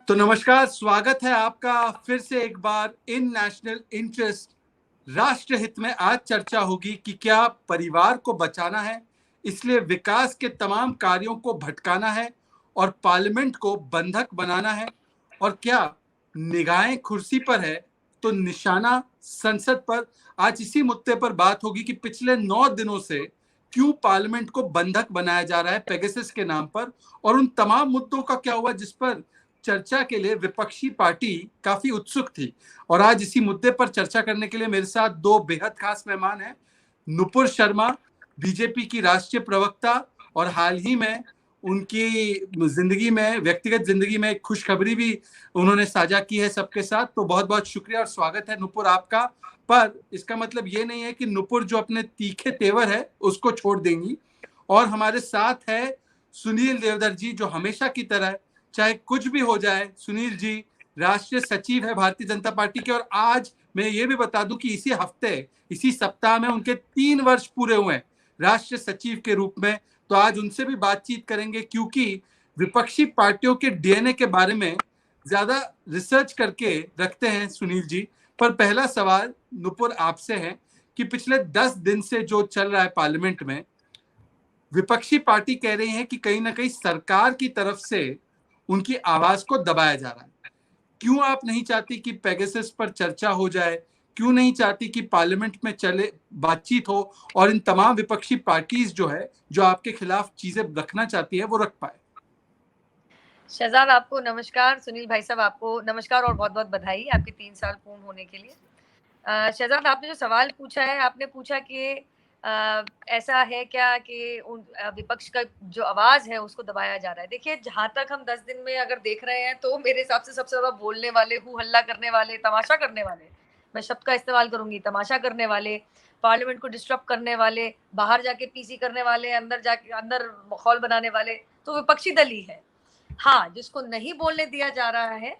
तो नमस्कार, स्वागत है आपका फिर से एक बार इन नेशनल इंटरेस्ट राष्ट्रहित में। आज चर्चा होगी कि क्या परिवार को बचाना है, इसलिए विकास के तमाम कार्यों को भटकाना है और पार्लियामेंट को बंधक बनाना है, और क्या निगाहें कुर्सी पर है तो निशाना संसद पर। आज इसी मुद्दे पर बात होगी कि पिछले 9 दिनों से क्यों पार्लियामेंट को बंधक बनाया जा रहा है पेगासस के नाम पर, और उन तमाम मुद्दों का क्या हुआ जिस पर चर्चा के लिए विपक्षी पार्टी काफी उत्सुक थी। और आज इसी मुद्दे पर चर्चा करने के लिए मेरे साथ दो बेहद खास मेहमान हैं। नुपुर शर्मा, बीजेपी की राष्ट्रीय प्रवक्ता, और हाल ही में उनकी जिंदगी में, व्यक्तिगत जिंदगी में एक खुशखबरी भी उन्होंने साझा की है सबके साथ। तो बहुत बहुत शुक्रिया और स्वागत है नुपुर आपका। पर इसका मतलब ये नहीं है कि नुपुर जो अपने तीखे तेवर है उसको छोड़ देंगी। और हमारे साथ है सुनील देवधर जी, जो हमेशा की तरह चाहे कुछ भी हो जाए, सुनील जी राष्ट्रीय सचिव है भारतीय जनता पार्टी के। और आज मैं ये भी बता दूं कि इसी हफ्ते, इसी सप्ताह में उनके 3 वर्ष पूरे हुए हैं राष्ट्रीय सचिव के रूप में। तो आज उनसे भी बातचीत करेंगे, क्योंकि विपक्षी पार्टियों के डीएनए के बारे में ज्यादा रिसर्च करके रखते हैं सुनील जी। पर पहला सवाल नुपुर आपसे है कि पिछले 10 दिन से जो चल रहा है पार्लियामेंट में, विपक्षी पार्टी कह रही है कि कहीं ना कहीं सरकार की तरफ से उनकी आवाज को दबाया जा रहा है। क्यों आप नहीं चाहती कि पेगासस पर चर्चा हो जाए? क्यों नहीं चाहती कि पार्लियामेंट में चले बातचीत हो और इन तमाम विपक्षी पार्टीज जो है, जो आपके खिलाफ चीजें रखना चाहती है, वो रख पाए? शहजाद आपको नमस्कार, सुनील भाई साहब आपको नमस्कार और बहुत बहुत बधाई आपके 3 साल पूर्ण होने के लिए। शहजाद आपने जो सवाल पूछा है, आपने पूछा कि ऐसा है क्या कि विपक्ष का जो आवाज है उसको दबाया जा रहा है। देखिए, जहां तक हम 10 दिन में अगर देख रहे हैं तो मेरे हिसाब से सबसे ज्यादा बोलने वाले, हु हल्ला करने वाले, तमाशा करने वाले, मैं शब्द का इस्तेमाल करूंगी, तमाशा करने वाले, पार्लियामेंट को डिस्टर्ब करने वाले, बाहर जाके पीसी करने वाले, अंदर माहौल बनाने वाले तो विपक्षी दल ही है। हाँ, जिसको नहीं बोलने दिया जा रहा है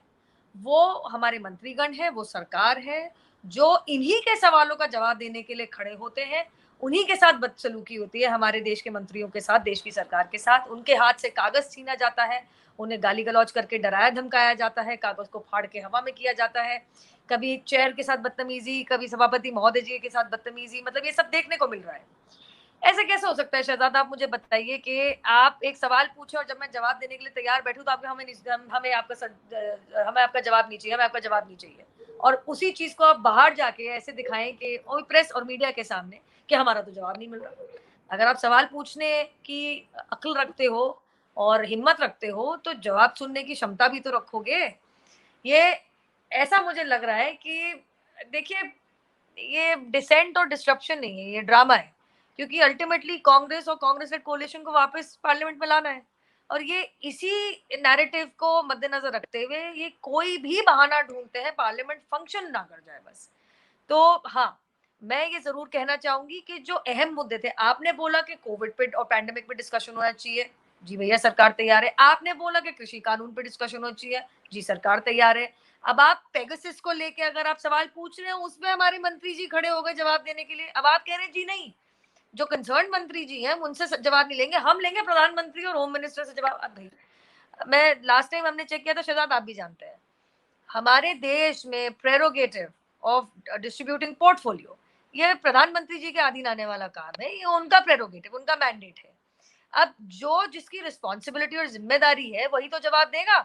वो हमारे मंत्रीगण है, वो सरकार है, जो इन्हीं के सवालों का जवाब देने के लिए खड़े होते हैं। उन्हीं के साथ बदसलूकी होती है, हमारे देश के मंत्रियों के साथ, देश की सरकार के साथ। उनके हाथ से कागज छीना जाता है, उन्हें गाली गलौज करके डराया धमकाया जाता है, कागज को फाड़ के हवा में किया जाता है, कभी चेयर के साथ बदतमीजी, कभी सभापति महोदय जी के साथ बदतमीजी, मतलब ये सब देखने को मिल रहा है। ऐसे कैसे हो सकता है शहजाद? आप मुझे बताइए कि आप एक सवाल पूछे और जब मैं जवाब देने के लिए तैयार बैठूं तो आप हमें आपका जवाब नहीं चाहिए, हमें आपका जवाब नहीं चाहिए, और उसी चीज को आप बाहर जाके ऐसे दिखाएं कि और प्रेस और मीडिया के सामने कि हमारा तो जवाब नहीं मिल रहा। अगर आप सवाल पूछने की अक्ल रखते हो और हिम्मत रखते हो तो जवाब सुनने की क्षमता भी तो रखोगे। ये ऐसा मुझे लग रहा है कि देखिए, ये डिसेंट और डिस्ट्रप्शन नहीं है, ये ड्रामा है, क्योंकि अल्टीमेटली कांग्रेस और कांग्रेस लेड कोalition को वापस पार्लियामेंट में लाना है। और ये इसी नैरेटिव को मद्देनजर रखते हुए ये कोई भी बहाना ढूंढते हैं पार्लियामेंट फंक्शन ना कर जाए बस। तो हाँ, मैं ये जरूर कहना चाहूंगी कि जो अहम मुद्दे थे, आपने बोला कि कोविड पे और पैंडेमिक पे डिस्कशन होना चाहिए, जी भैया सरकार तैयार है। आपने बोला कि कृषि कानून पे डिस्कशन होना चाहिए, जी सरकार तैयार है। अब आप पेगासस को लेके अगर आप सवाल पूछ रहे हैं, उसमें हमारे मंत्री जी खड़े हो गए जवाब देने के लिए। अब आप कह रहे हैं जी नहीं, जो कंसर्न मंत्री जी हैं उनसे जवाब नहीं लेंगे, हम लेंगे प्रधानमंत्री और होम मिनिस्टर से जवाब। अब भाई, मैं लास्ट टाइम हमने चेक किया था शहजाद, आप भी जानते हैं, हमारे देश में प्रेरोगेटिव ऑफ डिस्ट्रीब्यूटिंग पोर्टफोलियो ये प्रधानमंत्री जी के अधीन आने वाला काम है, ये उनका प्रेरोगेटिव, उनका मैंडेट है। अब जो जिसकी रिस्पॉन्सिबिलिटी और जिम्मेदारी है वही तो जवाब देगा।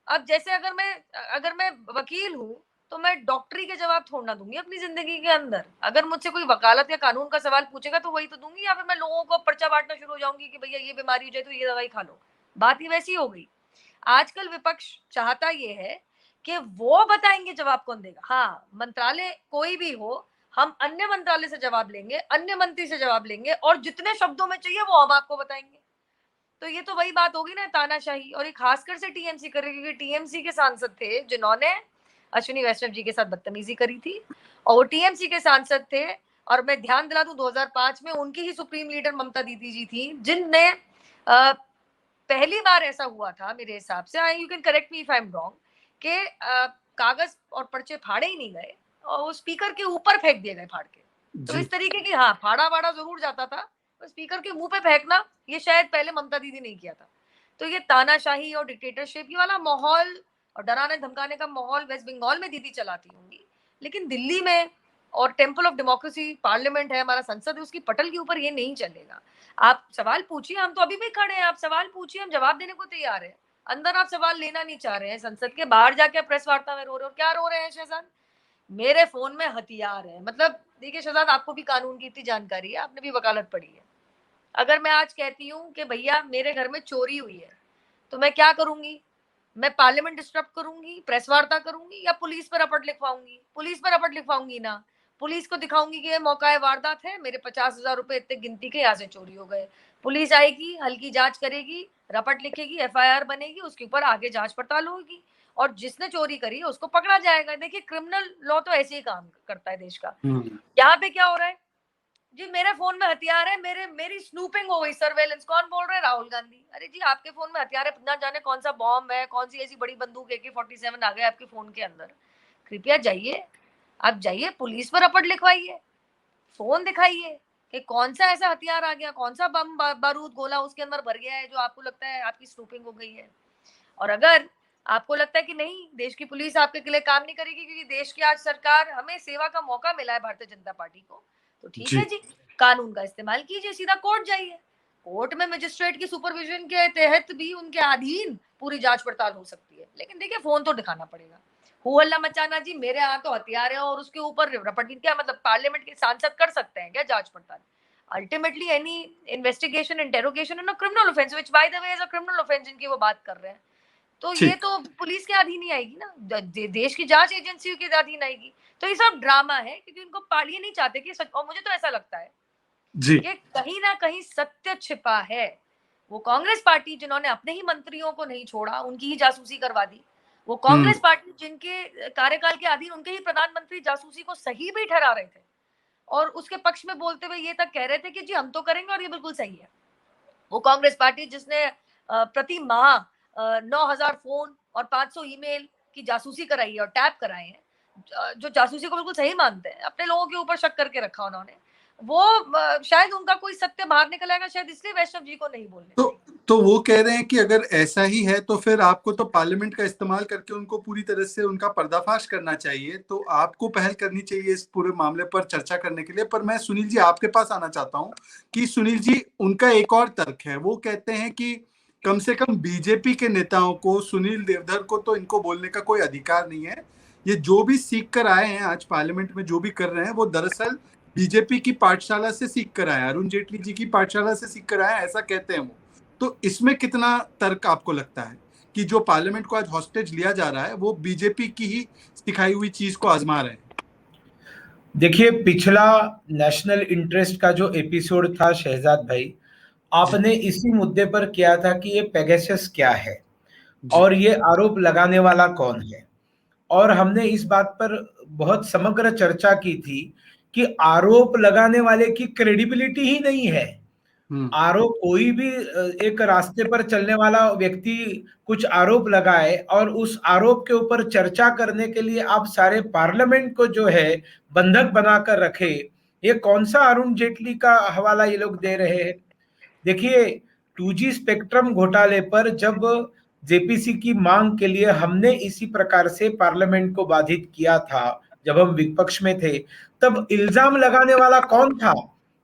अब जैसे अगर मैं वकील हूँ तो मैं डॉक्टरी के जवाब थोड़ा ना दूंगी अपनी जिंदगी के अंदर। अगर मुझसे कोई वकालत या कानून का सवाल पूछेगा तो वही तो दूंगी, या फिर मैं लोगों को पर्चा बांटना शुरू हो जाऊंगी कि भैया ये बीमारी हो जाए तो ये दवाई खा लो। बात ही वैसी हो गई। आजकल विपक्ष चाहता ये है कि वो बताएंगे जवाब कौन देगा। हाँ, मंत्रालय कोई भी हो, हम अन्य मंत्रालय से जवाब लेंगे, अन्य मंत्री से जवाब लेंगे, और जितने शब्दों में चाहिए वो हम आपको बताएंगे। तो ये तो वही बात होगी ना, तानाशाही। और ये खासकर से टीएमसी कर रही है, क्योंकि टीएमसी के सांसद थे जिन्होंने अश्विनी वैष्णव जी के साथ बदतमीजी करी थी, और वो टीएमसी के सांसद थे। और मैं ध्यान दिला दूं, 2005 में उनकी ही सुप्रीम लीडर ममता दीदी जी थी जिनने पहली बार ऐसा हुआ था मेरे हिसाब से, you can correct me if I am wrong, कि कागज और पर्चे फाड़े ही नहीं गए और वो स्पीकर के ऊपर फेंक दिए गए फाड़ के। तो इस तरीके की, हाँ, फाड़ा वाड़ा जरूर जाता था, स्पीकर के मुंह पे फेंकना ये शायद पहले ममता दीदी नहीं किया था। तो ये तानाशाही और डिक्टेटरशिप, ये वाला माहौल और डराने धमकाने का माहौल वेस्ट बंगाल में दीदी चलाती होंगी, लेकिन दिल्ली में और टेम्पल ऑफ डेमोक्रेसी पार्लियामेंट है, हमारा संसद है, उसकी पटल के ऊपर ये नहीं चलेगा। आप सवाल पूछिए, हम तो अभी भी खड़े हैं, आप सवाल पूछिए, हम जवाब देने को तैयार है। अंदर आप सवाल लेना नहीं चाह रहे हैं, संसद के बाहर जाके प्रेस वार्ता में रो रहे हो। क्या रो रहे हैं शहजाद? मेरे फोन में हथियार है। मतलब देखिए शहजाद, आपको भी कानून की इतनी जानकारी है, आपने भी वकालत पढ़ी है। अगर मैं आज कहती हूँ कि भैया मेरे घर में चोरी हुई है, तो मैं क्या करूंगी? मैं पार्लियामेंट डिस्टर्ब करूंगी, प्रेस वार्ता करूंगी, या पुलिस पर रपट लिखवाऊंगी? पुलिस पर रपट लिखवाऊंगी ना, पुलिस को दिखाऊंगी कि ये मौका है, वारदात है, मेरे 50,000 रुपए इतने गिनती के यहाँ से चोरी हो गए। पुलिस आएगी, हल्की जांच करेगी, रपट लिखेगी, एफआईआर बनेगी, उसके ऊपर आगे जांच पड़ताल होगी, और जिसने चोरी करी है उसको पकड़ा जाएगा। देखिए क्रिमिनल लॉ तो ऐसे ही काम करता है देश का। यहाँ पे क्या हो रहा है जी? मेरे फोन में हथियार है, मेरी स्नूपिंग हो गई, सर्वेलेंस। कौन बोल रहे हैं? राहुल गांधी। अरे जी आपके फोन में हथियार है, ना जाने कौन सा बॉम्ब है, कौन सी ऐसी बड़ी बंदूक AK-47 आ गए आपके फोन के अंदर। कृपया जाइए, आप जाइए पुलिस पर रपट लिखवाइए, फोन दिखाइए कि कौन सा ऐसा हथियार आ गया, कौन सा बम बारूद गोला उसके अंदर भर गया है जो आपको लगता है आपकी स्नूपिंग हो गई है। और अगर आपको लगता है कि नहीं, देश की पुलिस आपके लिए काम नहीं करेगी क्योंकि देश की आज सरकार, हमें सेवा का मौका मिला है भारतीय जनता पार्टी को, तो ठीक है जी, कानून का इस्तेमाल कीजिए, सीधा कोर्ट जाइए। कोर्ट में मजिस्ट्रेट की सुपरविजन के तहत भी उनके अधीन पूरी जांच पड़ताल हो सकती है। लेकिन देखिए फोन तो दिखाना पड़ेगा। हो हल्ला मचाना जी, मेरे यहाँ तो हथियार है और उसके ऊपर रपट, क्या मतलब पार्लियामेंट के सांसद कर सकते हैं क्या जांच पड़ताल? Ultimately any investigation, interrogation in a criminal offence, which by the way is a criminal offence जिनकी वो बात कर रहे हैं, तो ये तो पुलिस के अधीन ही आएगी ना, देश की जांच एजेंसी के अधीन आएगी। तो ये सब ड्रामा है, क्योंकि उनको पालिए नहीं चाहते कि सच, और मुझे तो ऐसा लगता है जी कि कहीं ना कहीं सत्य छिपा है। वो कांग्रेस पार्टी जिन्होंने अपने ही मंत्रियों को नहीं छोड़ा, उनकी ही जासूसी करवा दी। वो कांग्रेस पार्टी जिनके कार्यकाल के अधीन उनके ही प्रधानमंत्री जासूसी को सही भी ठहरा रहे थे, और उसके पक्ष में बोलते हुए ये तक कह रहे थे कि जी हम तो करेंगे और ये बिल्कुल सही है। वो कांग्रेस पार्टी जिसने प्रति माह 9,000 फोन और 500 ईमेल की जासूसी कराई है और टैप कराए हैं, जो जासूसी को बिल्कुल सही मानते हैं, अपने लोगों के ऊपर शक करके रखा उन्होंने, वो शायद उनका कोई सत्य बाहर निकल आएगा, शायद इसलिए वैष्णव जी को नहीं बोलने। तो वो कह रहे हैं कि अगर ऐसा ही है तो फिर आपको तो पार्लियामेंट का इस्तेमाल करके उनको पूरी तरह से उनका पर्दाफाश करना चाहिए, तो आपको पहल करनी चाहिए इस पूरे मामले पर चर्चा करने के लिए। पर मैं सुनील जी आपके पास आना चाहता हूं कि सुनील जी, उनका एक और तर्क है। वो कहते हैं कि कम से कम बीजेपी के नेताओं को, सुनील देवधर को तो इनको बोलने का कोई अधिकार नहीं है। ये जो भी सीख कर आए हैं आज पार्लियामेंट में, जो भी कर रहे हैं, वो दरअसल बीजेपी की पाठशाला से सीख कर आए, अरुण जेटली जी की पाठशाला से सीख कर आए, ऐसा कहते हैं वो। तो इसमें कितना तर्क आपको लगता है कि जो पार्लियामेंट को आज हॉस्टेज लिया जा रहा है वो बीजेपी की ही सिखाई हुई चीज को आजमा रहे हैं? देखिए, पिछला नेशनल इंटरेस्ट का जो एपिसोड था शहजाद भाई, आपने इसी मुद्दे पर किया था कि ये पेगासस क्या है और ये आरोप लगाने वाला कौन है, और हमने इस बात पर बहुत समग्र चर्चा की थी कि आरोप लगाने वाले की क्रेडिबिलिटी ही नहीं है। आरोप, कोई भी एक रास्ते पर चलने वाला व्यक्ति कुछ आरोप लगाए और उस आरोप के ऊपर चर्चा करने के लिए आप सारे पार्लियामेंट को जो है बंधक बनाकर रखे, ये कौन सा अरुण जेटली का हवाला ये लोग दे रहे हैं? देखिए, 2G स्पेक्ट्रम घोटाले पर जब जेपीसी की मांग के लिए हमने इसी प्रकार से पार्लियामेंट को बाधित किया था, जब हम विपक्ष में थे, तब इल्जाम लगाने वाला कौन था?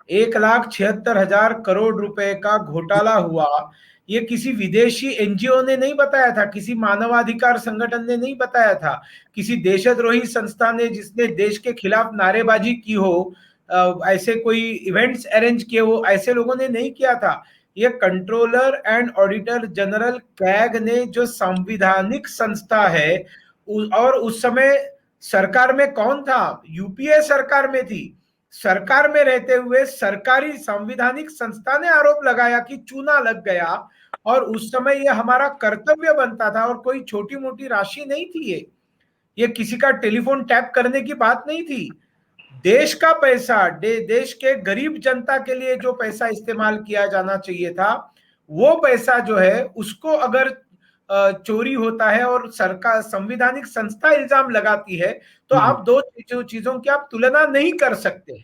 1,76,000 करोड़ रुपए का घोटाला हुआ, ये किसी विदेशी एनजीओ ने नहीं बताया था, किसी मानवाधिकार संगठन ने नहीं बताया था, किसी देशद्रोही संस्था ने जिसने देश के खिलाफ नारेबाजी की हो, ऐसे कोई इवेंट्स अरेंज किए हो, ऐसे लोगों ने नहीं किया था। ये controller and auditor general CAG ने, जो संवैधानिक संस्था है, और उस समय सरकार में कौन था? यूपीए सरकार में थी। सरकार में रहते हुए सरकारी संवैधानिक संस्था ने आरोप लगाया कि चूना लग गया, और उस समय ये हमारा कर्तव्य बनता था, और कोई छोटी मोटी राशि नहीं थी। ये किसी का टेलीफोन टैप करने की बात नहीं थी। देश का पैसा, देश के गरीब जनता के लिए जो पैसा इस्तेमाल किया जाना चाहिए था, वो पैसा जो है उसको अगर चोरी होता है और सरकार, संवैधानिक संस्था इल्जाम लगाती है, तो आप दो चीजों की आप तुलना नहीं कर सकते,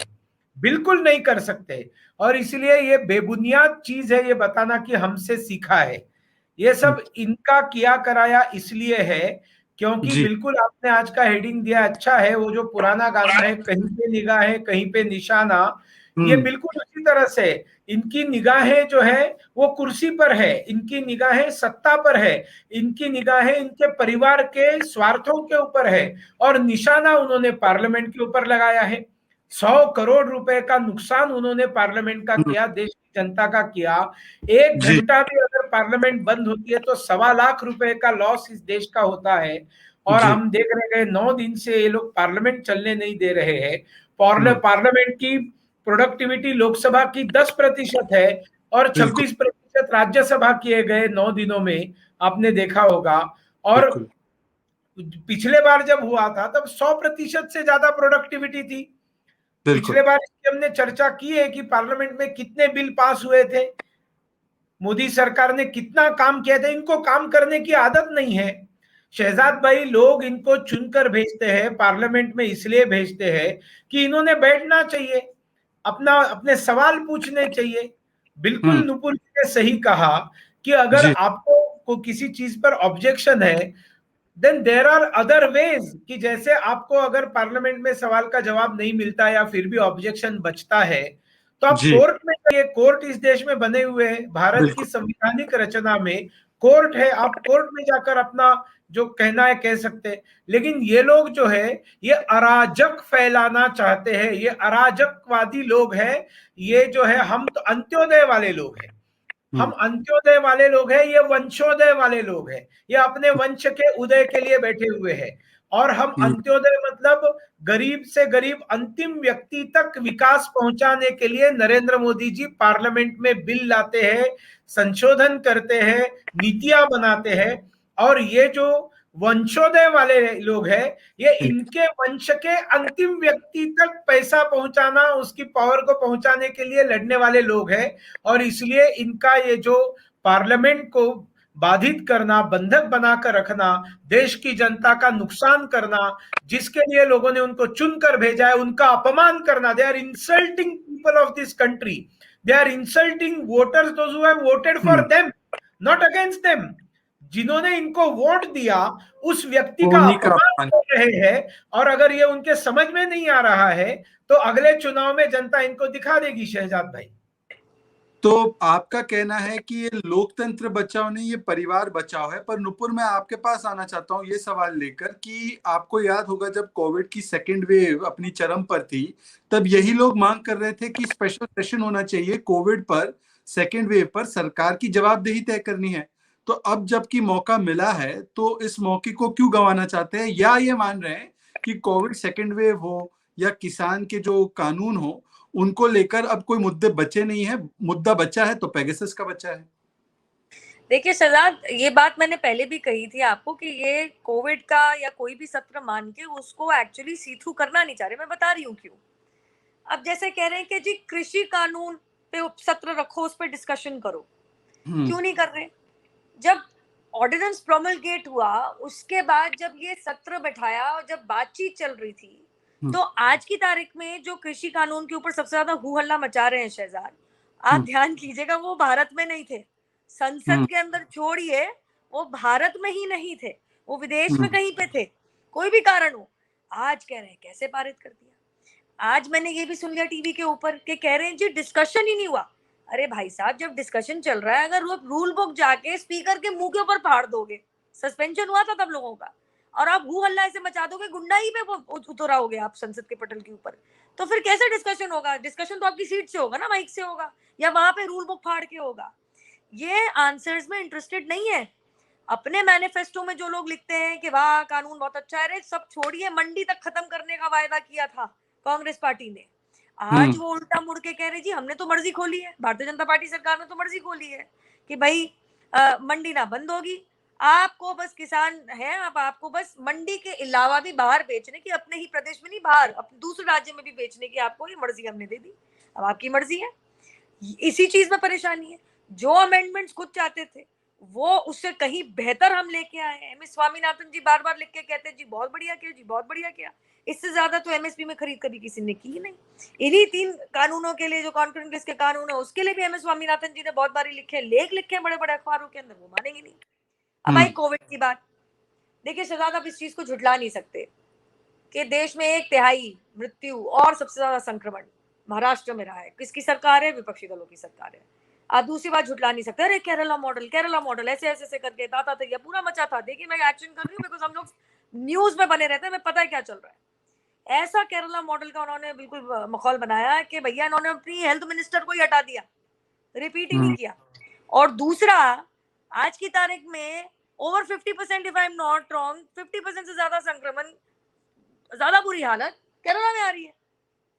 बिल्कुल नहीं कर सकते। और इसलिए ये बेबुनियाद चीज है ये बताना कि हमसे सीखा है। ये सब इनका किया कराया इसलिए है क्योंकि जी बिल्कुल आपने आज का हेडिंग दिया, अच्छा है, वो जो पुराना गाना है, कहीं पे निगाह है कहीं पे निशाना, ये बिल्कुल उसी तरह से इनकी निगाहें जो है वो कुर्सी पर है, इनकी निगाहें सत्ता पर है, इनकी निगाहें इनके परिवार के स्वार्थों के ऊपर है, और निशाना उन्होंने पार्लियामेंट के ऊपर लगाया है। 100 करोड़ रुपए का नुकसान उन्होंने पार्लियामेंट का किया, देश की जनता का किया। 1 घंटा भी अगर पार्लियामेंट बंद होती है तो 1.25 लाख रुपए का लॉस इस देश का होता है। और जी हम देख रहे हैं 9 दिन से ये लोग पार्लियामेंट चलने नहीं दे रहे हैं। पार्लियामेंट की प्रोडक्टिविटी लोकसभा की 10% है और 26% राज्यसभा किए गए 9 दिनों में, आपने देखा होगा। और बिल्कुल पिछले बार जब हुआ था तब 100% से ज्यादा प्रोडक्टिविटी थी। बिल्कुल पिछले बार इसकी हमने चर्चा की है कि पार्लियामेंट में कितने बिल पास हुए थे, मोदी सरकार ने कितना काम किया था। इनको काम करने की आदत नहीं है शहजाद भाई। लोग इनको चुनकर भेजते हैं पार्लियामेंट में, इसलिए भेजते हैं कि इन्होंने बैठना चाहिए, अपने सवाल पूछने चाहिए। बिल्कुल नुपुर जी ने सही कहा कि अगर जी आपको को किसी चीज पर ऑब्जेक्शन है, then there are other ways, कि जैसे आपको अगर पार्लियामेंट में सवाल का जवाब नहीं मिलता या फिर भी ऑब्जेक्शन बचता है तो आप जी कोर्ट में जाइए। कोर्ट इस देश में बने हुए हैं, भारत की बिल्कुल संवैधानिक रचना में कोर्ट है, आप कोर्ट में जाकर अपना जो कहना है कह सकते हैं। लेकिन ये लोग जो है ये अराजक फैलाना चाहते हैं, ये अराजकवादी लोग हैं, ये जो है हम तो अंत्योदय वाले लोग हैं, हम अंत्योदय वाले लोग हैं, ये वंशोदय वाले लोग हैं, ये अपने वंश के उदय के लिए बैठे हुए हैं। और हम अंत्योदय मतलब गरीब से गरीब अंतिम व्यक्ति तक विकास पहुंचाने के लिए नरेंद्र मोदी जी पार्लियामेंट में बिल लाते हैं, संशोधन करते हैं, नीतियां बनाते हैं। और ये जो वंशोदय वाले लोग हैं, ये इनके वंश के अंतिम व्यक्ति तक पैसा पहुंचाना, उसकी पावर को पहुंचाने के लिए लड़ने वाले लोग हैं। और इसलिए इनका ये जो पार्लियामेंट को बाधित करना, बंधक बनाकर रखना, देश की जनता का नुकसान करना, जिसके लिए लोगों ने उनको चुनकर भेजा है, उनका अपमान करना, they are insulting people of this country, they are insulting voters, those who have voted for them, not against them. जिन्होंने इनको वोट दिया उस व्यक्ति का उन्हीं का अपमान अपमान। कर रहे हैं। और अगर ये उनके समझ में नहीं आ रहा है तो अगले चुनाव में जनता इनको दिखा देगी शहजाद भाई। तो आपका कहना है कि ये लोकतंत्र बचाओ नहीं, ये परिवार बचाओ है। पर नुपुर, मैं आपके पास आना चाहता हूँ ये सवाल लेकर कि आपको याद होगा जब कोविड की सेकेंड वेव अपनी चरम पर थी, तब यही लोग मांग कर रहे थे कि स्पेशल सेशन होना चाहिए कोविड पर, सेकेंड वेव पर सरकार की जवाबदेही तय करनी है। तो अब जबकि मौका मिला है तो इस मौके को क्यों गंवाना चाहते हैं, या ये मान रहे हैं कि कोविड सेकेंड वेव हो या किसान के जो कानून हो, उनको लेकर अब कोई मुद्दे बचे नहीं है, मुद्दा बचा है तो पेगासस का बचा है? देखिए शहजाद, ये बात मैंने पहले भी कही थी आपको कि ये कोविड का या कोई भी सत्र मान के उसको एक्चुअली सी थ्रू करना नहीं चाह रहे। मैं बता रही हूँ क्यों। अब जैसे कह रहे हैं कि जी कृषि कानून पे सत्र रखो, उस पर डिस्कशन करो, क्यों नहीं कर रहे? जब ऑर्डिनेंस प्रोमलगेट हुआ उसके बाद जब ये सत्र बैठाया और जब बातचीत चल रही थी, तो आज की तारीख में जो कृषि कानून के ऊपर सबसे ज्यादा हू हल्ला मचा रहे हैं शहजाद, आप ध्यान कीजिएगा, वो भारत में नहीं थे, संसद के अंदर छोड़िए, वो भारत में ही नहीं थे, वो विदेश में कहीं पे थे, कोई भी कारण हो। आज कह रहे हैं कैसे पारित कर दिया। आज मैंने ये भी सुन लिया टीवी के ऊपर कि कह रहे हैं जी डिस्कशन ही नहीं हुआ। अरे भाई साहब, जब डिस्कशन चल रहा है, अगर रूल बुक जाके स्पीकर के मुंह के ऊपर फाड़ दोगे, सस्पेंशन हुआ था तब लोगों का, और आप हू हल्ला ऐसे मचा दोगे, गुंडाई पे उतरा होगे आप संसद के पटल के ऊपर, तो फिर कैसे डिस्कशन होगा? डिस्कशन तो आपकी सीट से होगा ना, माइक से होगा, या वहां पे रूल बुक फाड़ के होगा। ये आंसर्स में इंटरेस्टेड नहीं है। अपने मैनिफेस्टो में जो लोग लिखते हैं कि वाह कानून बहुत अच्छा है, रे सब छोड़िए, मंडी तक खत्म करने का वायदा किया था कांग्रेस पार्टी ने, आज वो उल्टा मुड़ के कह रहे जी हमने तो मर्जी खोली है, भारतीय जनता पार्टी सरकार ने तो मर्जी खोली है कि भाई मंडी ना बंद होगी, आपको बस किसान है, अब आपको बस मंडी के अलावा भी बाहर बेचने की, अपने ही प्रदेश में नहीं, बाहर दूसरे राज्य में भी बेचने की आपको ये मर्जी हमने दे दी, अब आपकी मर्जी है। इसी चीज में परेशानी है। जो अमेंडमेंट्स खुद चाहते थे वो उससे कहीं बेहतर हम लेके आए हैं। एम एस स्वामीनाथन जी बार बार लिख के कहते हैं जी बहुत बढ़िया किया, जी बहुत बढ़िया किया, इससे ज्यादा तो एमएसपी में खरीद कभी किसी ने की ही नहीं। इन्हीं 3 कानूनों के लिए, जो कॉन्फ्रेंस लिस्ट के कानून है उसके लिए भी एम एस स्वामीनाथन जी ने बहुत बारी लिखे, लेख लिखे बड़े बड़े अखबारों के अंदर, वो मानेंगे नहीं। अब आई कोविड की बात। देखिए शहजाद, आप इस चीज को झुठला नहीं सकते कि देश में 1/3 मृत्यु और सबसे ज्यादा संक्रमण महाराष्ट्र में रहा है। किसकी सरकार है? विपक्षी दलों की सरकार है। आप दूसरी बात झुठला नहीं सकते, अरे केरला मॉडल ऐसे ऐसे ऐसे करके ताता तैया पूरा मचा था। देखिए मैं एक्शन कर रही हूँ बिकॉज हम लोग न्यूज में बने रहते हैं, हमें पता है क्या चल रहा है। ऐसा केरला मॉडल का उन्होंने बिल्कुल माहौल बनाया कि भैया इन्होंने अपनी हेल्थ मिनिस्टर को ही हटा दिया, रिपीट ही नहीं किया। और दूसरा, आज की तारीख में over 50%, if I am not wrong, 50% से ज्यादा संक्रमण, ज्यादा बुरी हालत केरला में आ रही है।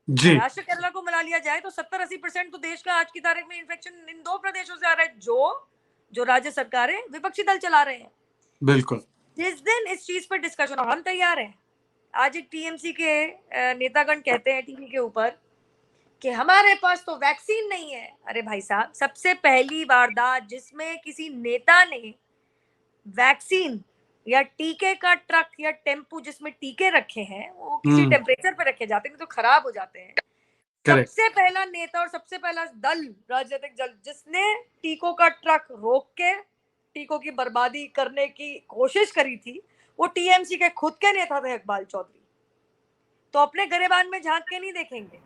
महाराष्ट्र केरला को मिला लिया जाए तो 70-80% तो देश का आज की तारीख में इन्फेक्शन इन दो प्रदेशों से आ रहा है, जो राज्य सरकारें विपक्षी दल चला रहे हैं। बिल्कुल। जिस दिन इस चीज पर डिस्कशन, और हम तैयार हैं। आज एक टीएमसी के नेतागण कहते हैं टीवी के ऊपर कि हमारे पास तो वैक्सीन नहीं है। अरे भाई साहब, सबसे पहली वारदात जिसमें किसी नेता ने वैक्सीन या टीके का ट्रक या टेम्पू जिसमें टीके रखे हैं, वो किसी टेम्परेचर पे रखे जाते हैं तो खराब हो जाते हैं। सबसे पहला नेता और सबसे पहला दल, राजनीतिक दल, जिसने टीकों का ट्रक रोक के टीकों की बर्बादी करने की कोशिश करी थी, वो टीएमसी के खुद के नेता थे इकबाल चौधरी। तो अपने गरेबान में झांक के नहीं देखेंगे।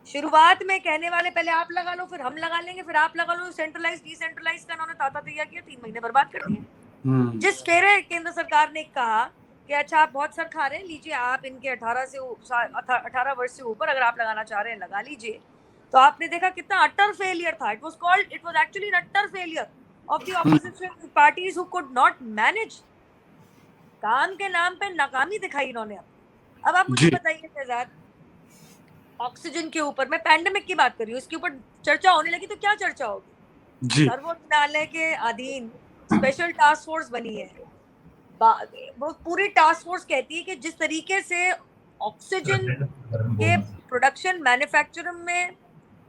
शुरुआत में कहने वाले पहले आप लगा लो, फिर हम लगा लेंगे, फिर आप लगा लो। सेंट्रलाइज डिसेंट्रलाइज का उन्होंने ताता तैयार किया, 3 महीने बर्बाद कर दिए। जिस फेरे केंद्र सरकार ने कहा कि अच्छा आप बहुत सर खा रहे हैं, लीजिए आप इनके 18 वर्ष से ऊपर अगर आप लगाना चाह रहे हैं लगा लीजिए, तो आपने देखा कितना अटर फेलियर था। It was actually an utter failure of the opposition parties who could not manage. काम के नाम पे नाकामी दिखाई इन्होंने। अब आप मुझे बताइए शहजाद, ऑक्सीजन के ऊपर, मैं पैंडेमिक की बात कर रही हूँ, इसके ऊपर चर्चा होने लगी तो क्या चर्चा होगी? सर्वोच्च न्यायालय के अधीन स्पेशल टास्क फोर्स बनी है। वो पूरी टास्क फोर्स कहती है कि जिस तरीके से ऑक्सीजन के प्रोडक्शन मैन्युफैक्चरिंग में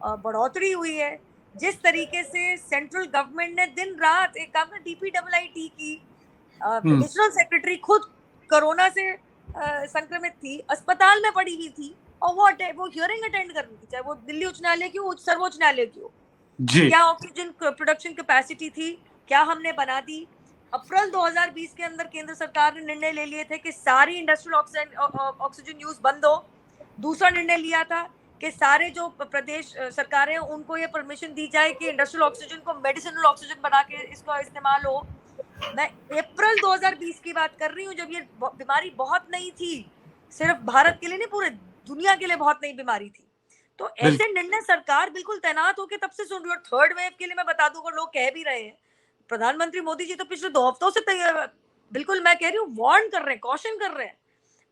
बढ़ोतरी हुई है, जिस तरीके से सेंट्रल गवर्नमेंट ने दिन रात एक काम, DPIIT की एडिशनल सेक्रेटरी खुद कोरोना से संक्रमित थी, अस्पताल में पड़ी हुई थी, और वो हियरिंग अटेंड कर रही थी, चाहे वो दिल्ली उच्च न्यायालय की हो, सर्वोच्च न्यायालय की हो। क्या ऑक्सीजन प्रोडक्शन कैपेसिटी थी, क्या हमने बना दी? अप्रैल 2020 के अंदर केंद्र सरकार ने निर्णय ले लिए थे कि सारी इंडस्ट्रियल ऑक्सीजन यूज बंद हो। दूसरा निर्णय लिया था कि सारे जो प्रदेश सरकारें उनको ये परमिशन दी जाए कि इंडस्ट्रियल ऑक्सीजन को मेडिसिनल ऑक्सीजन बना के इसका इस्तेमाल हो। मैं अप्रैल 2020 की बात कर रही हूँ, जब ये बीमारी बहुत नई थी, सिर्फ भारत के लिए नहीं पूरे दुनिया के लिए बहुत नई बीमारी थी। तो ऐसे निर्णय सरकार बिल्कुल तैनात होकर तब से सुन रही है। और थर्ड वेव के लिए मैं बता दूं, अगर लोग कह भी रहे हैं, प्रधानमंत्री मोदी जी तो पिछले 2 हफ्तों से बिल्कुल मैं कह रही हूँ वार्न कर रहे हैं, कॉशन कर रहे हैं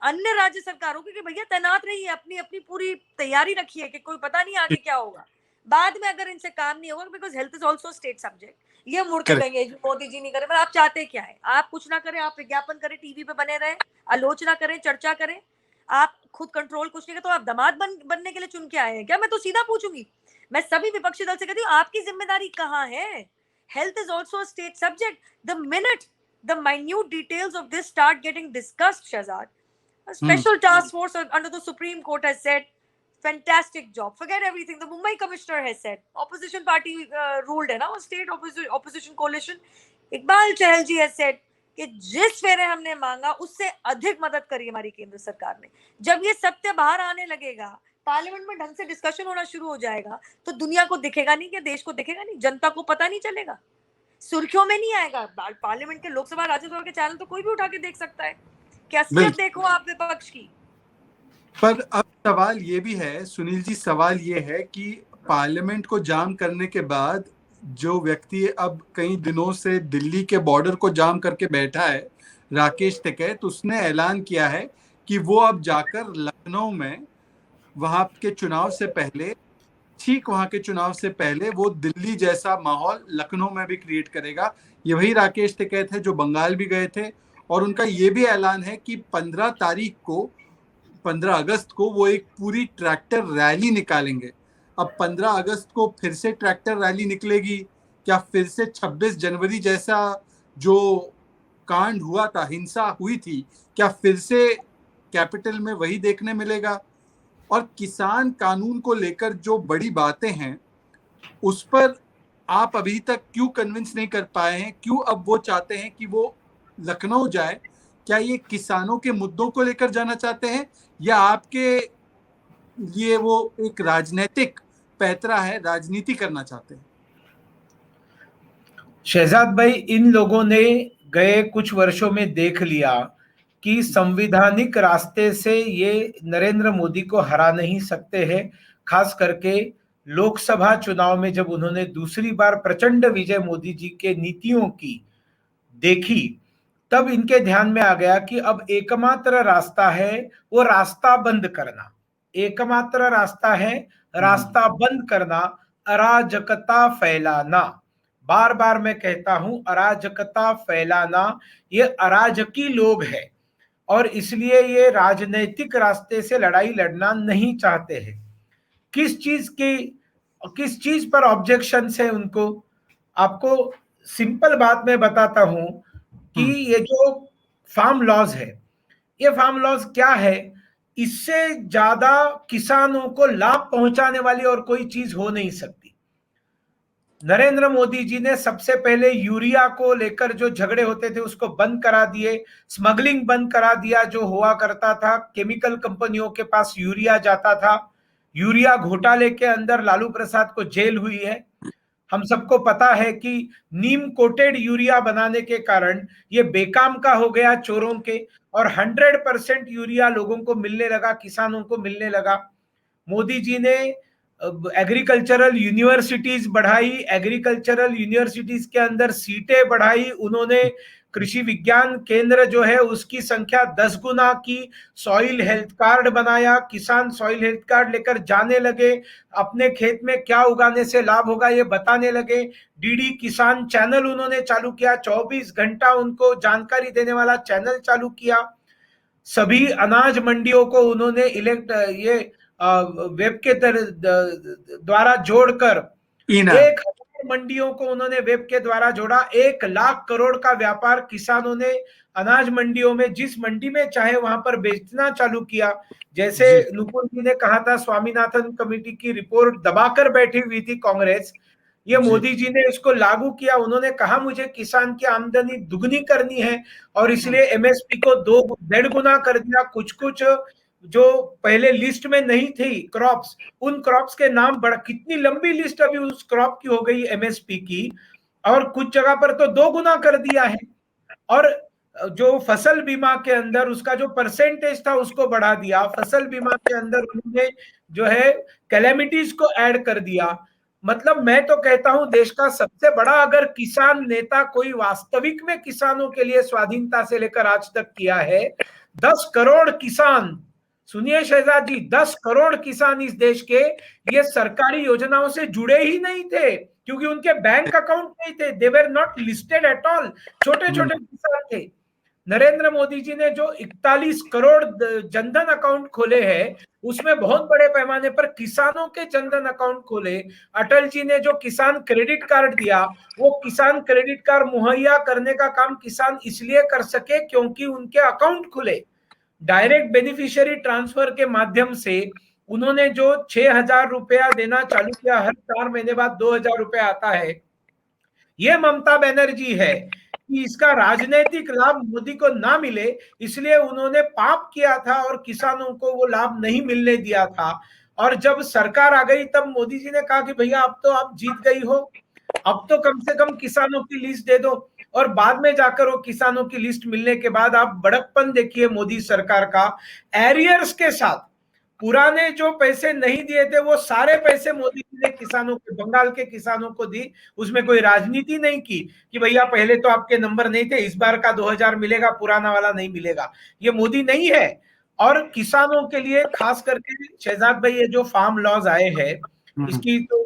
अन्य राज्य सरकारों की कि भैया तैनात रहिए, अपनी अपनी पूरी तैयारी रखिए कि कोई पता नहीं आगे क्या होगा। बाद में अगर इनसे काम नहीं होगा, because health is also state subject, ये मुड़ के कहेंगे मोदी जी नहीं करे। पर आप चाहते क्या है? आप कुछ ना करें, आप विज्ञापन करें, टीवी पे बने रहे, आलोचना करें, चर्चा करें, आप खुद कंट्रोल कुछ नहीं करते। तो आप दामाद बनने के लिए चुन के आए हैं क्या? मैं तो सीधा पूछूंगी, मैं सभी विपक्षी दल से कहती हूँ, आपकी जिम्मेदारी कहाँ है? Health is also a state subject. The minute the minute details of this start getting discussed, Shahzad, a special task force under the Supreme Court has said, fantastic job. Forget everything. The Mumbai Commissioner has said, opposition party ruled है ना, state opposition coalition. Iqbal Chahal ji has said कि जिस फेरे हमने मांगा उससे अधिक मदद करी हमारी केंद्र सरकार ने। जब ये सत्य बाहर आने लगेगा, पार्लियामेंट में ढंग से डिस्कशन होना शुरू हो जाएगा, तो दुनिया को दिखेगा नहीं, कि देश को दिखेगा नहीं, जनता को पता नहीं चलेगा, सुर्खियों में नहीं आएगा। पार्लियामेंट के, लोकसभा राज्यसभा के चैनल तो कोई भी उठा के देख सकता है कि असलियत देखो आप विपक्ष की। पर अब सवाल ये भी है सुनील जी, सवाल ये है कि पार्लियामेंट को जाम करने के बाद जो व्यक्ति अब कई दिनों से दिल्ली के बॉर्डर को जाम करके बैठा है, राकेश टिकैत, उसने ऐलान किया है कि वो अब जाकर लखनऊ में वहां के चुनाव से पहले, ठीक वहां के चुनाव से पहले, वो दिल्ली जैसा माहौल लखनऊ में भी क्रिएट करेगा। ये वही राकेश टिकैत है जो बंगाल भी गए थे, और उनका ये भी ऐलान है कि 15 अगस्त को वो एक पूरी ट्रैक्टर रैली निकालेंगे। अब 15 अगस्त को फिर से ट्रैक्टर रैली निकलेगी क्या? फिर से 26 जनवरी जैसा जो कांड हुआ था, हिंसा हुई थी, क्या फिर से कैपिटल में वही देखने मिलेगा? और किसान कानून को लेकर जो बड़ी बातें हैं, उस पर आप अभी तक क्यों कन्विंस नहीं कर पाए हैं? क्यों अब वो चाहते हैं कि वो लखनऊ जाए? क्या ये किसानों के मुद्दों को लेकर जाना चाहते हैं, या आपके लिए वो एक राजनीतिक पैतरा है, राजनीति करना चाहते हैं? शहजाद भाई, इन लोगों ने गए कुछ वर्षों में देख लिया कि संवैधानिक रास्ते से ये नरेंद्र मोदी को हरा नहीं सकते हैं। खास करके लोकसभा चुनाव में जब उन्होंने दूसरी बार प्रचंड विजय मोदी जी के नीतियों की देखी, तब इनके ध्यान में आ गया कि अब एकमात्र रास्ता है वो रास्ता बंद करना। एकमात्र रास्ता है रास्ता बंद करना, अराजकता फैलाना। बार बार मैं कहता हूं, अराजकता फैलाना। ये अराजकी लोग हैं और इसलिए ये राजनीतिक रास्ते से लड़ाई लड़ना नहीं चाहते हैं। किस चीज पर ऑब्जेक्शन है उनको? आपको सिंपल बात मैं बताता हूं कि ये जो फार्म लॉज है, ये फार्म लॉज क्या है? इससे ज्यादा किसानों को लाभ पहुंचाने वाली और कोई चीज हो नहीं सकती। नरेंद्र मोदी जी ने सबसे पहले यूरिया को लेकर जो झगड़े होते थे उसको बंद करा दिए, स्मगलिंग बंद करा दिया। जो हुआ करता था, केमिकल कंपनियों के पास यूरिया जाता था। यूरिया घोटाले के अंदर लालू प्रसाद को जेल हुई है। हम सबको पता है कि नीम कोटेड यूरिया बनाने के कारण ये बेकाम का हो गया चोरों के, और 100% यूरिया लोगों को मिलने लगा, किसानों को मिलने लगा। मोदी जी ने एग्रीकल्चरल यूनिवर्सिटीज बढ़ाई, एग्रीकल्चरल यूनिवर्सिटीज के अंदर सीटें बढ़ाई उन्होंने। कृषि विज्ञान केंद्र जो है उसकी संख्या 10 गुना की। सॉइल हेल्थ कार्ड बनाया, किसान सॉइल हेल्थ कार्ड लेकर जाने लगे, अपने खेत में क्या उगाने से लाभ होगा ये बताने लगे। डीडी किसान चैनल उन्होंने चालू किया, 24 घंटा उनको जानकारी देने वाला चैनल चालू किया। सभी अनाज मंडियों को उन्होंने वेब के द्वारा जोड़कर 1000 मंडियों को उन्होंने वेब के द्वारा जोड़ा। 1 लाख करोड़ का व्यापार किसानों ने अनाज मंडियों में, जिस मंडी में चाहे वहां पर बेचना चालू किया। जैसे नुपुर जी ने कहा था, स्वामीनाथन कमेटी की रिपोर्ट दबाकर बैठी हुई थी कांग्रेस, ये मोदी जी ने इसको लागू किया। उन्होंने कहा मुझे किसान की आमदनी दुगनी करनी है और इसलिए एमएसपी को 2.5 गुना कर दिया। कुछ कुछ जो पहले लिस्ट में नहीं थी क्रॉप्स, उन क्रॉप्स के नाम बड़ा, कितनी लंबी लिस्ट अभी उस क्रॉप की हो गई एमएसपी की, और कुछ जगह पर तो 2 गुना कर दिया है। और जो फसल बीमा के अंदर उसका जो परसेंटेज था उसको बढ़ा दिया। फसल बीमा के अंदर उन्होंने जो है कैलेमिटीज को ऐड कर दिया। मतलब मैं तो कहता हूं देश का सबसे बड़ा अगर किसान नेता कोई वास्तविक में किसानों के लिए स्वाधीनता से लेकर आज तक किया है, 10 करोड़ किसान, सुनिए शहजाद जी, 10 करोड़ किसान इस देश के ये सरकारी योजनाओं से जुड़े ही नहीं थे क्योंकि उनके बैंक अकाउंट नहीं थे। They were not listed at all. छोटे छोटे किसान थे। नरेंद्र मोदी जी ने जो 41 करोड़ जनधन अकाउंट खोले हैं उसमें बहुत बड़े पैमाने पर किसानों के जनधन अकाउंट खोले। अटल जी ने जो किसान क्रेडिट कार्ड दिया, वो किसान क्रेडिट कार्ड मुहैया करने का काम किसान इसलिए कर सके क्योंकि उनके अकाउंट खुले। डायरेक्ट बेनिफिशियरी ट्रांसफर के माध्यम से उन्होंने जो 6,000 रुपया देना चालू किया, हर 4 महीने बाद 2,000 रुपया आता है। ये ममता बनर्जी है कि इसका राजनीतिक लाभ मोदी को ना मिले इसलिए उन्होंने पाप किया था और किसानों को वो लाभ नहीं मिलने दिया था। और जब सरकार आ गई तब मोदी जी ने कहा कि भैया अब तो आप जीत गई हो, अब तो कम से कम किसानों की लिस्ट दे दो। और बाद में जाकर वो किसानों की लिस्ट मिलने के बाद आप बड़कपन देखिए मोदी सरकार का। एरियर्स के साथ पुराने जो पैसे नहीं दिए थे वो सारे पैसे मोदी जी ने किसानों के, बंगाल के किसानों को दी। उसमें कोई राजनीति नहीं की कि भैया पहले तो आपके नंबर नहीं थे, इस बार का 2000 मिलेगा, पुराना वाला नहीं मिलेगा। ये मोदी नहीं है। और किसानों के लिए खास करके शहजाद भाई ये जो फार्म लॉज आए हैं इसकी तो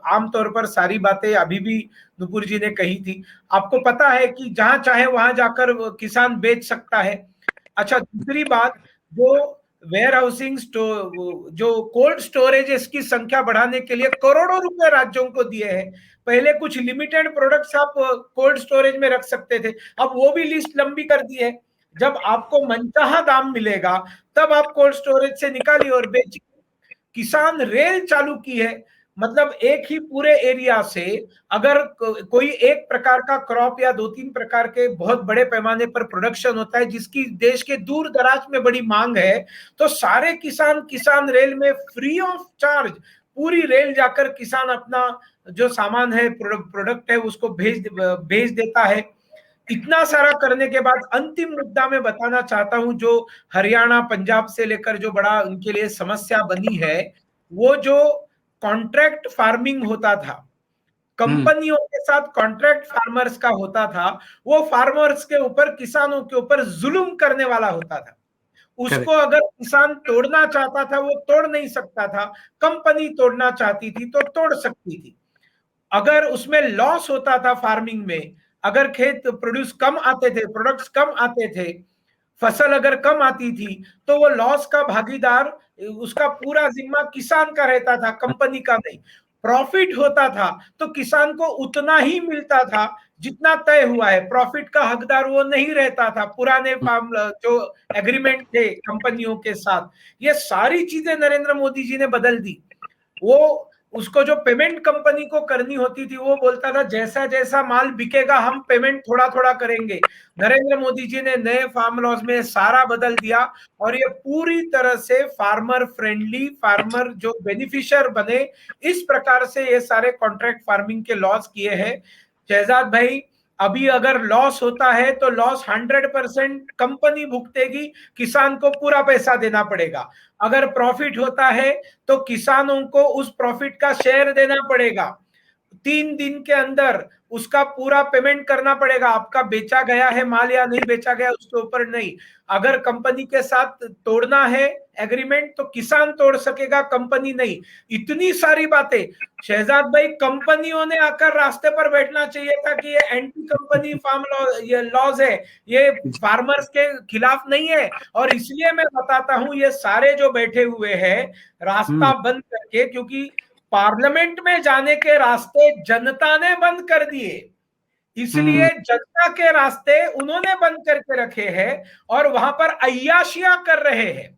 आमतौर पर सारी बातें अभी भी नुपुर जी ने कही थी। आपको पता है कि जहां चाहे वहां जाकर किसान बेच सकता है। अच्छा, दूसरी बात, जो वेयर हाउसिंग जो कोल्ड स्टोरेज की संख्या बढ़ाने के लिए करोड़ों रुपए राज्यों को दिए हैं। पहले कुछ लिमिटेड प्रोडक्ट्स आप कोल्ड स्टोरेज में रख सकते थे, अब वो भी लिस्ट लंबी कर दी है। जब आपको मनचाहा दाम मिलेगा तब आप कोल्ड स्टोरेज से निकालिए और बेचिए। किसान रेल चालू की है। मतलब एक ही पूरे एरिया से अगर कोई एक प्रकार का क्रॉप या 2-3 प्रकार के बहुत बड़े पैमाने पर प्रोडक्शन होता है जिसकी देश के दूर दराज में बड़ी मांग है, तो सारे किसान रेल में फ्री ऑफ चार्ज पूरी रेल जाकर किसान अपना जो सामान है, प्रोडक्ट है, उसको भेज देता है। इतना सारा करने के बाद अंतिम मुद्दा मैं बताना चाहता हूं, जो हरियाणा पंजाब से लेकर जो बड़ा उनके लिए समस्या बनी है, वो जो कॉन्ट्रैक्ट फार्मिंग होता था, कंपनियों के साथ कॉन्ट्रैक्ट फार्मर्स का होता था, वो फार्मर्स के ऊपर, किसानों के ऊपर जुल्म करने वाला होता था। उसको अगर किसान तोड़ना चाहता था वो तोड़ नहीं सकता था, कंपनी तोड़ना चाहती थी तो तोड़ सकती थी। अगर उसमें लॉस होता था फार्मिंग में, अगर खेत प्रोड्यूस कम आते थे, प्रोडक्ट्स कम आते थे, फसल अगर कम आती थी, तो वो लॉस का भागीदार, उसका पूरा जिम्मा किसान का रहता था, कंपनी का नहीं। प्रॉफिट होता था तो किसान को उतना ही मिलता था जितना तय हुआ है, प्रॉफिट का हकदार वो नहीं रहता था। पुराने फार्म जो एग्रीमेंट थे कंपनियों के साथ, ये सारी चीजें नरेंद्र मोदी जी ने बदल दी। वो उसको जो पेमेंट कंपनी को करनी होती थी, वो बोलता था जैसा जैसा माल बिकेगा हम पेमेंट थोड़ा थोड़ा करेंगे। नरेंद्र मोदी जी ने नए फार्म लॉज में सारा बदल दिया और ये पूरी तरह से फार्मर फ्रेंडली, फार्मर जो बेनिफिशियर बने, इस प्रकार से ये सारे कॉन्ट्रैक्ट फार्मिंग के लॉस किए हैं। शहजाद भाई, अभी अगर लॉस होता है तो लॉस 100% कंपनी भुगतेगी, किसान को पूरा पैसा देना पड़ेगा। अगर प्रॉफिट होता है तो किसानों को उस प्रॉफिट का शेयर देना पड़ेगा। 3 दिन के अंदर उसका पूरा पेमेंट करना पड़ेगा। आपका बेचा गया है माल या नहीं बेचा गया उसके ऊपर नहीं। अगर कंपनी के साथ तोड़ना है एग्रीमेंट तो किसान तोड़ सकेगा, कंपनी नहीं। इतनी सारी बातें शहजाद भाई, कंपनियों ने आकर रास्ते पर बैठना चाहिए था कि ये एंटी कंपनी फार्म लॉ, ये लॉज है, ये फार्मर्स के खिलाफ नहीं है। और इसलिए मैं बताता हूं, ये सारे जो बैठे हुए हैं रास्ता बंद करके, क्योंकि पार्लियामेंट में जाने के रास्ते जनता ने बंद कर दिए, इसलिए जनता के रास्ते उन्होंने बंद करके रखे हैं और वहां पर अय्याशियां कर रहे हैं।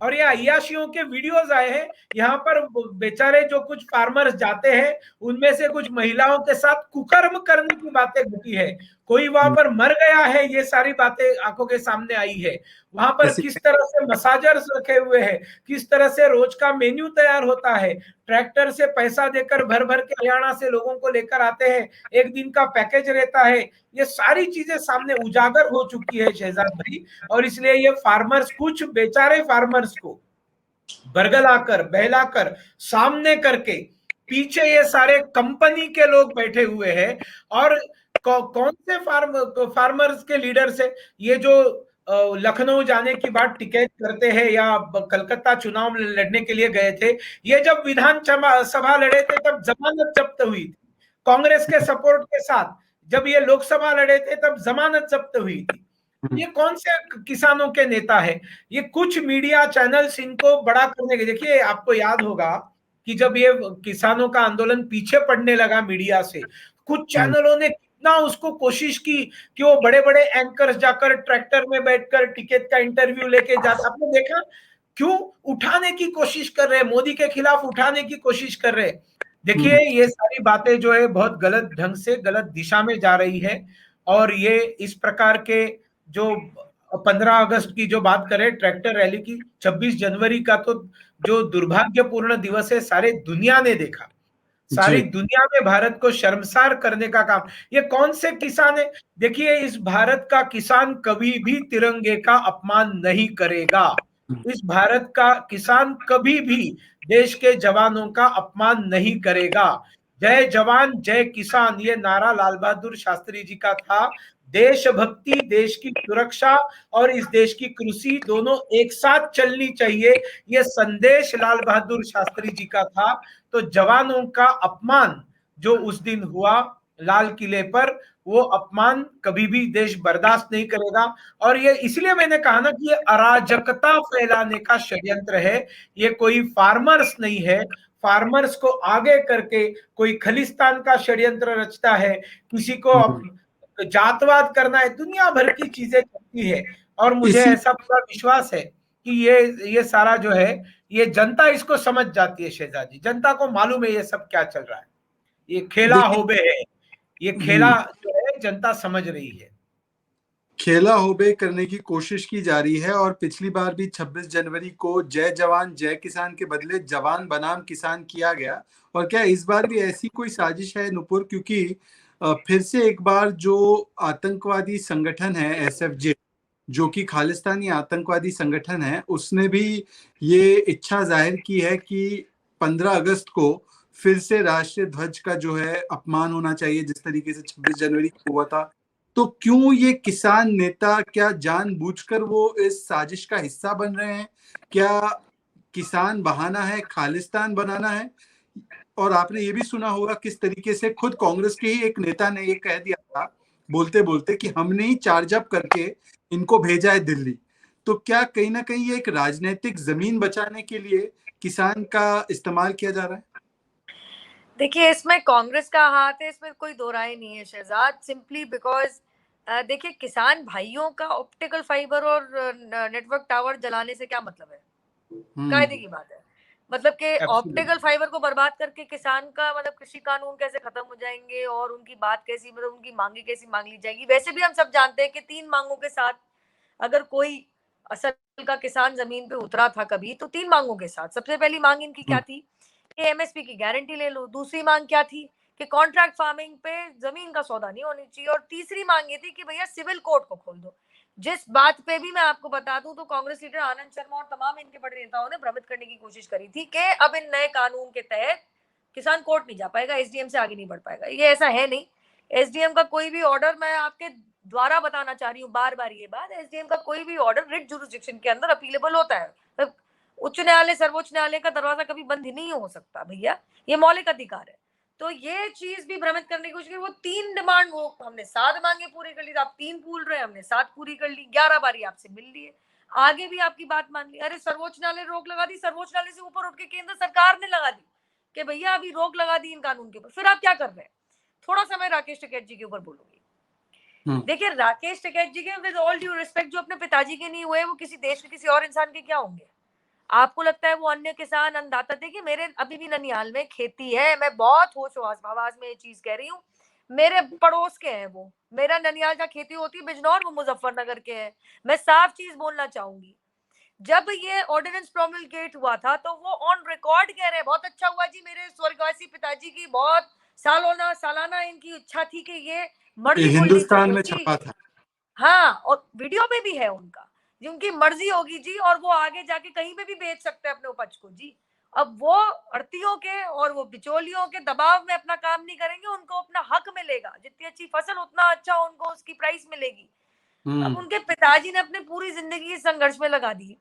और ये अय्याशियों के वीडियोस आए हैं। यहाँ पर बेचारे जो कुछ फार्मर्स जाते हैं, उनमें से कुछ महिलाओं के साथ कुकर्म करने की बातें घटी है, कोई वहां पर मर गया है, ये सारी बातें आंखों के सामने आई है। वहां पर किस तरह से मसाजर्स रखे हुए हैं, किस तरह से रोज का मेन्यू तैयार होता है, ट्रैक्टर से पैसा देकर भर भर के हरियाणा से लोगों को लेकर आते हैं, एक दिन का पैकेज रहता है। ये सारी चीजें सामने उजागर हो चुकी है शहजाद भाई। और इसलिए ये फार्मर्स, कुछ बेचारे फार्मर्स को बरगलाकर, बहलाकर, सामने करके, पीछे ये सारे कंपनी के लोग बैठे हुए हैं। और कौन से फार्मर्स के लीडर से, ये जो लखनऊ जाने की बात टिकट करते हैं या कलकत्ता चुनाव लड़ने के लिए गए थे, ये जब विधान सभा लड़े थे तब जमानत जब्त हुई थी, कांग्रेस के सपोर्ट के साथ। जब ये लोकसभा लड़े थे तब जमानत जब्त हुई थी। ये कौन से किसानों के नेता है? ये कुछ मीडिया चैनल्स इनको बड़ा करने के, देखिए आपको याद होगा कि जब ये किसानों का आंदोलन पीछे पड़ने लगा मीडिया से, कुछ चैनलों ने कितना उसको कोशिश की कि वो बड़े बड़े एंकर्स जाकर ट्रैक्टर में बैठकर टिकट का इंटरव्यू लेके जाते। आपने देखा क्यों उठाने की कोशिश कर रहे हैं, मोदी के खिलाफ उठाने की कोशिश कर रहे हैं। देखिए ये सारी बातें जो है बहुत गलत ढंग से, गलत दिशा में जा रही है। और ये इस प्रकार के जो 15 अगस्त की जो बात करें ट्रैक्टर रैली की, 26 जनवरी का तो जो दुर्भाग्यपूर्ण दिवस है, सारे दुनिया ने देखा, सारी दुनिया में भारत को शर्मसार करने का काम। ये कौन से किसान है? देखिए इस भारत का किसान कभी भी तिरंगे का अपमान नहीं करेगा। इस भारत का किसान कभी भी देश के जवानों का अपमान नहीं करेगा। जय जवान जय किसान, ये नारा लाल बहादुर शास्त्री जी का था। देशभक्ति, देश की सुरक्षा और इस देश की कृषि दोनों एक साथ चलनी चाहिए, ये संदेश लाल बहादुर शास्त्री जी का था। तो जवानों का अपमान जो उस दिन हुआ लाल किले पर, वो अपमान कभी भी देश बर्दाश्त नहीं करेगा। और ये इसलिए मैंने कहा ना कि ये अराजकता फैलाने का षड्यंत्र है, ये कोई फार्मर्स नहीं है। फार्मर्स को आगे करके कोई खलिस्तान का षड्यंत्र रचता है, किसी को जातवाद करना है, दुनिया भर की चीजें चलती है। और मुझे ऐसा पूरा विश्वास है कि ये सारा जो है ये जनता इसको समझ जाती है शहजाद जी, जनता को मालूम है ये सब क्या चल रहा है, ये खेला होबे है, ये खेला जो है जनता समझ रही है। खेला होबे करने की कोशिश की जा रही है और पिछली बार भी 26 जनवरी को जय जवान जय किसान के बदले जवान बनाम किसान किया गया। और क्या इस बार भी ऐसी कोई साजिश है नुपुर, क्योंकि फिर से एक बार जो आतंकवादी संगठन है एसएफजे, जो कि खालिस्तानी आतंकवादी संगठन है, उसने भी ये इच्छा जाहिर की है कि 15 अगस्त को फिर से राष्ट्रीय ध्वज का जो है अपमान होना चाहिए, जिस तरीके से 26 जनवरी को हुआ था। तो क्यों ये किसान नेता, क्या जानबूझकर वो इस साजिश का हिस्सा बन रहे हैं? क्या किसान बहाना है, खालिस्तान बनाना है? और आपने ये भी सुना होगा किस तरीके से खुद कांग्रेस के ही एक नेता ने ये कह दिया था बोलते बोलते कि हमने ही चार्ज अप करके इनको भेजा है दिल्ली। तो क्या कहीं ना कहीं ये एक राजनीतिक जमीन बचाने के लिए किसान का इस्तेमाल किया जा रहा है? देखिए, इसमें कांग्रेस का हाथ है, इसमें कोई दो राय नहीं है शहजाद। सिंपली बिकॉज देखिए, किसान भाइयों का ऑप्टिकल फाइबर और नेटवर्क टावर जलाने से क्या मतलब है? कायदे की बात है। मतलब कि ऑप्टिकल फाइबर को बर्बाद करके किसान का मतलब कृषि कानून कैसे खत्म हो जाएंगे और उनकी बात कैसी, मतलब उनकी मांगे कैसी मान ली जाएगी? वैसे भी हम सब जानते हैं कि 3 मांगों के साथ अगर कोई असल का किसान जमीन पे उतरा था कभी, तो 3 मांगों के साथ। सबसे पहली मांग इनकी क्या थी कि एमएसपी की गारंटी ले लो। दूसरी मांग क्या थी कि कॉन्ट्रैक्ट फार्मिंग पे जमीन का सौदा नहीं होनी चाहिए। और तीसरी मांग ये थी कि भैया सिविल कोर्ट को खोल दो। जिस बात पे भी मैं आपको बता दूं तो कांग्रेस लीडर आनंद शर्मा और तमाम इनके बड़े नेताओं ने भ्रमित करने की कोशिश करी थी कि अब इन नए कानून के तहत किसान कोर्ट नहीं जा पाएगा, एसडीएम से आगे नहीं बढ़ पाएगा। ये ऐसा है नहीं। एसडीएम का कोई भी ऑर्डर, मैं आपके द्वारा बताना चाह रही हूँ बार बार ये बात, एसडीएम का कोई भी ऑर्डर रिट जुरिसडिक्शन के अंदर अपीलेबल होता है। उच्च न्यायालय, सर्वोच्च न्यायालय का दरवाजा कभी बंद ही नहीं हो सकता भैया, ये मौलिक अधिकार है। तो ये चीज भी भ्रमित करने की कोशिश की। वो 3 डिमांड, वो हमने 7 मांगे पूरी कर ली, आप 3 भूल रहे हैं, हमने 7 पूरी कर ली, 11 बारी आपसे मिल लिए, आगे भी आपकी बात मान ली। अरे सर्वोच्च न्यायालय रोक लगा दी, सर्वोच्च न्यायालय से ऊपर उठ के केंद्र सरकार ने लगा दी कि भैया अभी रोक लगा दी इन कानून के ऊपर, फिर आप क्या कर रहे हैं? थोड़ा सा मैं राकेश टिकैत जी के ऊपर बोलूंगी। देखिए, राकेश टिकैत जी के विद ऑल ड्यू रिस्पेक्ट, जो अपने पिताजी के नहीं हुए वो किसी देश के किसी और इंसान के क्या होंगे? आपको लगता है वो अन्य किसान अन्नदाता? देखिए, मेरे अभी भी ननिहाल में खेती है, मैं बहुत होश आवाज में ये चीज कह रही हूँ, मेरे पड़ोस के हैं वो। मेरा ननिहाल जहाँ खेती होती है बिजनौर, वो मुजफ्फरनगर के हैं। मैं साफ चीज बोलना चाहूंगी, जब ये ऑर्डिनेंस प्रोमलगेट हुआ था तो वो ऑन रिकॉर्ड कह रहे बहुत अच्छा हुआ जी, मेरे स्वर्गवासी पिताजी की बहुत सालाना इनकी इच्छा थी कि ये मर्जी हिंदुस्तान में छपा था। हाँ, और वीडियो में भी है उनका, जिनकी मर्जी होगी जी, और वो आगे जाके कहीं पे भी बेच सकते हैं अपने उपज को जी। अब वो अड़तियों के और वो बिचौलियों के दबाव में अपना काम नहीं करेंगे, उनको अपना हक मिलेगा। जितनी अच्छी फसल उतना अच्छा उनको उसकी प्राइस मिलेगी। अब उनके पिताजी ने अपनी पूरी जिंदगी संघर्ष में लगा दी।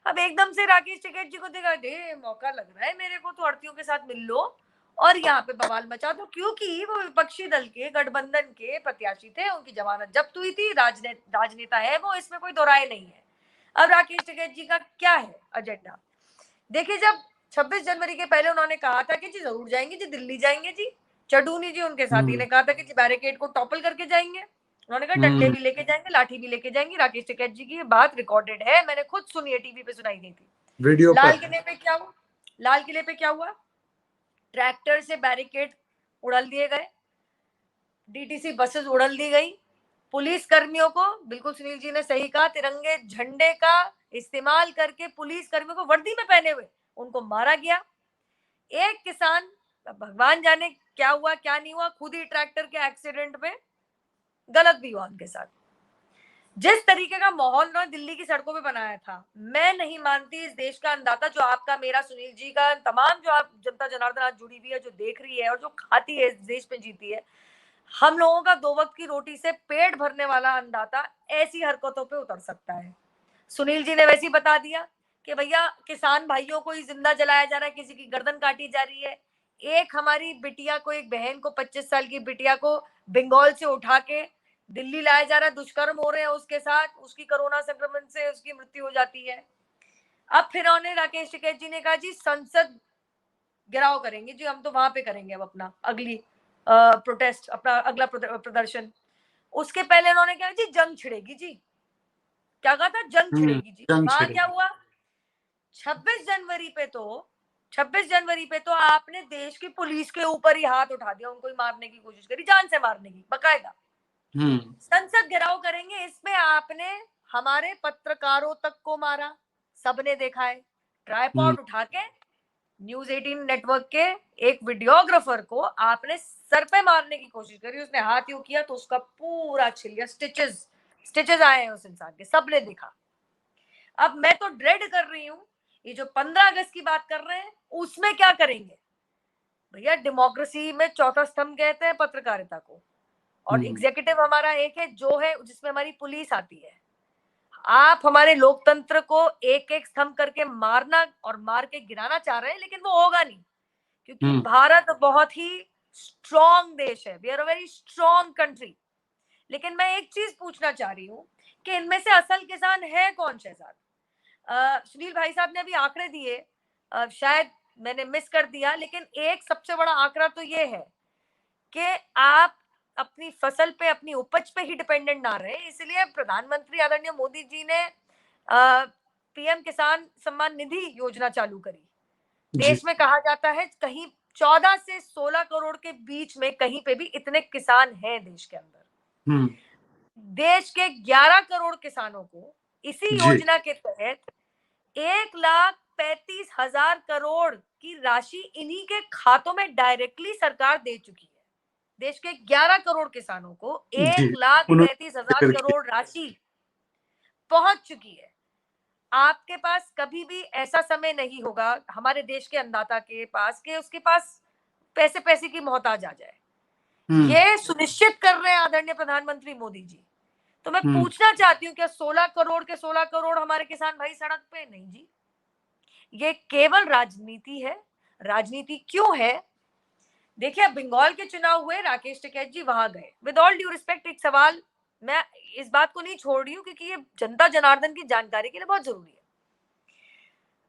अब एकदम से राकेश टिकैत जी को देखा, दे मौका लग रहा है मेरे को, तो अड़तियों के साथ मिल लो और यहाँ पे बवाल मचा दो, क्योंकि वो विपक्षी दल के गठबंधन के प्रत्याशी थे, उनकी जमानत जब्त हुई थी, राजनेता है वो, इसमें कोई दो राय नहीं है। अब राकेश टिकैत जी का क्या है एजेंडा? देखिए, जब 26 जनवरी के पहले उन्होंने कहा था कि जी जरूर जाएंगे जी, दिल्ली जाएंगे जी, चडूनी जी उनके साथी ने कहा था कि जी बैरिकेड को टॉपल करके जाएंगे। उन्होंने कहा डंडे भी लेके जाएंगे, लाठी भी लेके जाएंगे। राकेश टिकैत जी की ये बात रिकॉर्डेड है, मैंने खुद सुनी है, टीवी पे सुनाई गई थी। वीडियो लाल किले पे क्या हुआ? लाल किले पे क्या हुआ? ट्रैक्टर से बैरिकेड उड़ल दिए गए, डीटीसी बसेस उड़ल दी गई, पुलिस कर्मियों को, बिल्कुल सुनील जी ने सही कहा, तिरंगे झंडे का इस्तेमाल करके पुलिस कर्मियों को वर्दी में पहने हुए उनको मारा गया। एक किसान, भगवान जाने क्या हुआ क्या नहीं हुआ, खुद ही ट्रैक्टर के एक्सीडेंट में गलत भी हुआ उनके साथ। जिस तरीके का माहौल ना दिल्ली की सड़कों पे बनाया था, मैं नहीं मानती इस देश का अन्नदाता, जो आपका, मेरा, सुनील जी का, तमाम जो आप जनता जनार्दन आज जुड़ी हुई है, जो देख रही है और जो खाती है, इस देश में जीती है, हम लोगों का 2 वक्त की रोटी से पेट भरने वाला अन्नदाता ऐसी हरकतों पे उतर सकता है। सुनील जी ने वैसे ही बता दिया कि भैया किसान भाइयों को ही जिंदा जलाया जा रहा है, किसी की गर्दन काटी जा रही है। एक हमारी बिटिया को, एक बहन को, 25 साल की बिटिया को बंगाल से उठा के दिल्ली लाया जा रहा है, दुष्कर्म हो रहे हैं उसके साथ, उसकी कोरोना संक्रमण से उसकी मृत्यु हो जाती है। अब फिर उन्होंने, राकेश टिकैत जी ने कहा जी संसद घेराव करेंगे जी, हम तो वहां पे करेंगे अब अपना अगली प्रोटेस्ट, अपना अगला प्रदर्शन। उसके पहले उन्होंने कहा जी जंग छिड़ेगी जी, क्या कहा था? जंग छिड़ेगी जी। वहां क्या हुआ? 26 जनवरी पे तो आपने देश की पुलिस के ऊपर ही हाथ उठा दिया, उनको ही मारने की कोशिश करी, जान से मारने की, बकायदा संसद घेराव करेंगे, इसमें आपने हमारे पत्रकारों तक को मारा, सबने देखा है। ट्राइपॉड उठा के न्यूज 18 नेटवर्क के एक वीडियोग्राफर को आपने सर पे मारने की कोशिश करी, उसने हाथ यूं किया तो उसका पूरा छिलिया, स्टिचेस आए हैं उस इंसान के, सबने देखा। अब मैं तो ड्रेड कर रही हूं, ये जो 15 अगस्त की बात कर रहे हैं उसमें क्या करेंगे भैया? डेमोक्रेसी में चौथा स्तंभ कहते हैं पत्रकारिता को, और एग्जीक्यूटिव हमारा एक है जो है जिसमें हमारी पुलिस आती है। आप हमारे लोकतंत्र को एक एक स्तंभ करके मारना और मार के गिराना चाह रहे हैं, लेकिन वो होगा नहीं, क्योंकि भारत बहुत ही स्ट्रॉन्ग देश है, we are a very strong country. लेकिन मैं एक चीज पूछना चाह रही हूँ कि इनमें से असल किसान है कौन शहजाद? सुनील भाई साहब ने अभी आंकड़े दिए, शायद मैंने मिस कर दिया, लेकिन एक सबसे बड़ा आंकड़ा तो ये है कि आप अपनी फसल पे, अपनी उपज पे ही डिपेंडेंट ना रहे, इसलिए प्रधानमंत्री आदरणीय मोदी जी ने पीएम किसान सम्मान निधि योजना चालू करी। देश में कहा जाता है कहीं 14 से 16 करोड़ के बीच में कहीं पे भी इतने किसान हैं देश के अंदर। देश के 11 करोड़ किसानों को इसी योजना के तहत 1,35,000 करोड़ की राशि इन्हीं के खातों में डायरेक्टली सरकार दे चुकी है। देश के 11 करोड़ किसानों को 1,35,000 करोड़ राशि पहुंच चुकी है। आपके पास कभी भी ऐसा समय नहीं होगा हमारे देश के अन्नदाता के पास कि उसके पास पैसे की मोहताज आ जाए। ये सुनिश्चित कर रहे हैं आदरणीय प्रधानमंत्री मोदी जी। तो मैं पूछना चाहती हूँ, क्या 16 करोड़ के 16 करोड़ हमारे किसान भाई सड़क पे? नहीं जी, ये केवल राजनीति है। राजनीति क्यों है? देखिए, बंगाल के चुनाव हुए, राकेश टिकैत जी वहां गए। विद ऑल ड्यू रिस्पेक्ट, एक सवाल, मैं इस बात को नहीं छोड़ रही हूँ क्योंकि ये जनता जनार्दन की जानकारी के लिए बहुत जरूरी है।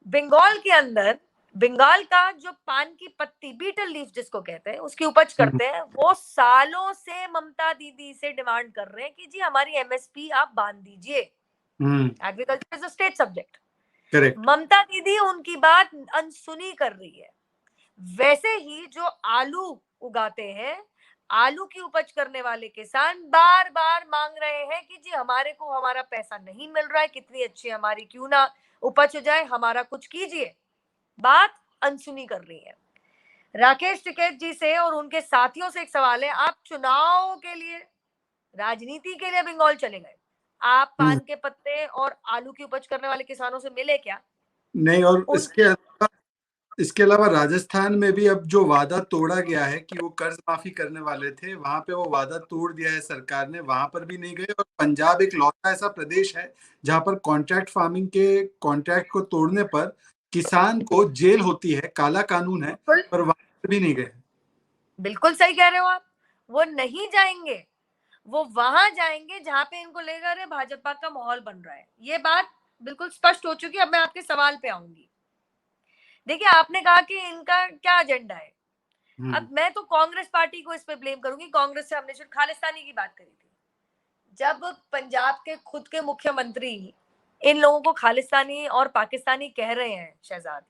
बंगाल के अंदर बंगाल का जो पान की पत्ती, बीटल लीफ जिसको कहते हैं, उसकी उपज करते हैं, वो सालों से ममता दीदी से डिमांड कर रहे हैं कि जी हमारी एमएसपी आप बांध दीजिए। Agriculture is a state subject. Mamata Didi उनकी बात अनसुनी कर रही है। वैसे ही जो आलू उगाते हैं, आलू की उपज करने वाले किसान बार बार मांग रहे हैं कि जी हमारे को हमारा पैसा नहीं मिल रहा है, कितनी अच्छी हमारी क्यों ना उपज हो जाए, हमारा कुछ कीजिए। बात अनसुनी कर रही है। राकेश टिकैत जी से और उनके साथियों से एक सवाल है, आप चुनाव के लिए, राजनीति के लिए बंगाल चले गए, आप पान के पत्ते और आलू की उपज करने वाले किसानों से मिले क्या? नहीं। और इसके अलावा राजस्थान में भी अब जो वादा तोड़ा गया है कि वो कर्ज माफी करने वाले थे, वहां पे वो वादा तोड़ दिया है सरकार ने, वहां पर भी नहीं गए। और पंजाब एक लौटा ऐसा प्रदेश है जहां पर कॉन्ट्रैक्ट फार्मिंग के कॉन्ट्रैक्ट को तोड़ने पर किसान को जेल होती है, काला कानून है, पर वहां पर भी नहीं गए। बिल्कुल सही कह रहे हो आप, वो नहीं जाएंगे, वो वहां जाएंगे जहां पे इनको लगेगा अरे भाजपा का माहौल बन रहा है। ये बात बिल्कुल स्पष्ट हो चुकी है। अब मैं आपके सवाल पे आऊंगी। देखिए, आपने कहा कि इनका क्या एजेंडा है। अब मैं तो कांग्रेस पार्टी को इस पे ब्लेम करूंगी। कांग्रेस से हमने सिर्फ खालिस्तानी की बात करी थी। जब पंजाब के खुद के मुख्यमंत्री इन लोगों को खालिस्तानी और पाकिस्तानी कह रहे हैं शहजाद,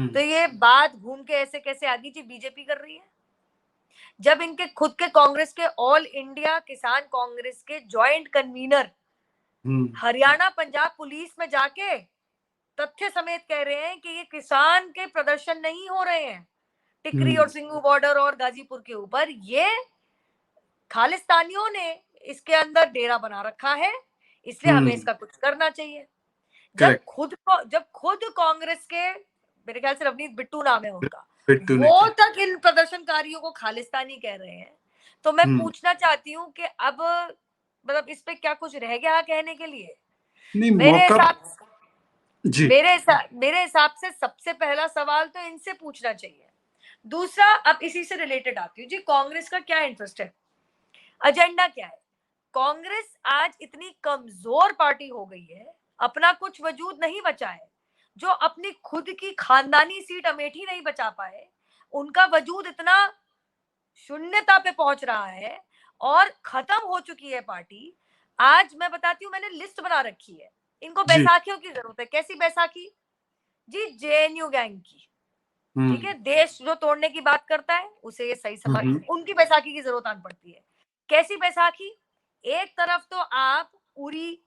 तो ये बात घूम के ऐसे कैसे आ गई जी बीजेपी कर रही है? जब इनके खुद के कांग्रेस के ऑल इंडिया किसान कांग्रेस के joint convener Haryana Punjab police में जाके तथ्य समेत कह रहे हैं कि ये किसान के प्रदर्शन नहीं हो रहे हैं टिकरी और सिंगू बॉर्डर और गाजीपुर के ऊपर, ये खालिस्तानियों ने इसके अंदर डेरा बना रखा है, इसलिए हमें इसका कुछ करना चाहिए। जब खुद कांग्रेस के, मेरे ख्याल से रवनीत बिट्टू नाम है उनका, वो तक इन प्रदर्शनकारियों को खालिस्तानी कह रहे हैं, तो मैं पूछना चाहती हूँ कि अब मतलब इस पे क्या कुछ रह गया कहने के लिए? मेरे हिसाब से सबसे पहला सवाल तो इनसे पूछना चाहिए। दूसरा, अब इसी से रिलेटेड आती हूँ जी, कांग्रेस का क्या इंटरेस्ट है, एजेंडा क्या है? कांग्रेस आज इतनी कमजोर पार्टी हो गई है, अपना कुछ वजूद नहीं बचा है। जो अपनी खुद की खानदानी सीट अमेठी नहीं बचा पाए, उनका वजूद इतना शून्यता पे पहुंच रहा है और खत्म हो चुकी है पार्टी। आज मैं बताती हूँ, मैंने लिस्ट बना रखी है। इनको बैसाखियों की जरूरत है। कैसी बैसाखी? जी जेएनयू गैंग की, ठीक है, देश जो तोड़ने की बात करता है उसे ये सही समझ, उनकी बैसाखी की जरूरत आन पड़ती है। कैसी बैसाखी? एक तरफ तो आप उरी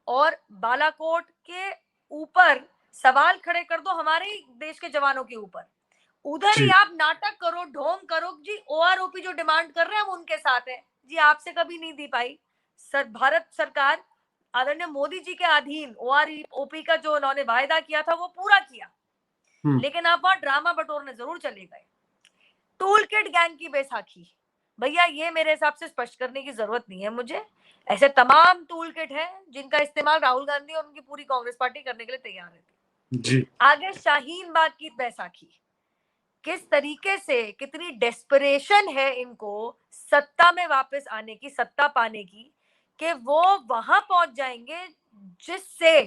और बालाकोट के ऊपर सवाल खड़े कर दो हमारे ही देश के जवानों के ऊपर, उधर ही आप नाटक करो, ढोंग करो जी ओआरओपी जो डिमांड कर रहे हैं हम उनके साथ हैं। जी आपसे कभी नहीं दी पाई भारत सरकार आदरणीय मोदी जी के अधीन ओआरओपी का जो उन्होंने वायदा किया था वो पूरा किया, लेकिन आप वहां ड्रामा बटोरने जरूर चले गए। टूल किट गैंग की बैसाखी, भैया ये मेरे हिसाब से स्पष्ट करने की जरूरत नहीं है मुझे, ऐसे तमाम टूल किट हैं जिनका इस्तेमाल राहुल गांधी और उनकी पूरी कांग्रेस पार्टी करने के लिए तैयार रहती जी। आगे शाहीन बाग की बैसाखी, किस तरीके से, कितनी डेस्परेशन है इनको सत्ता में वापस आने की, सत्ता पाने की, कि वो वहां पहुंच जाएंगे जिससे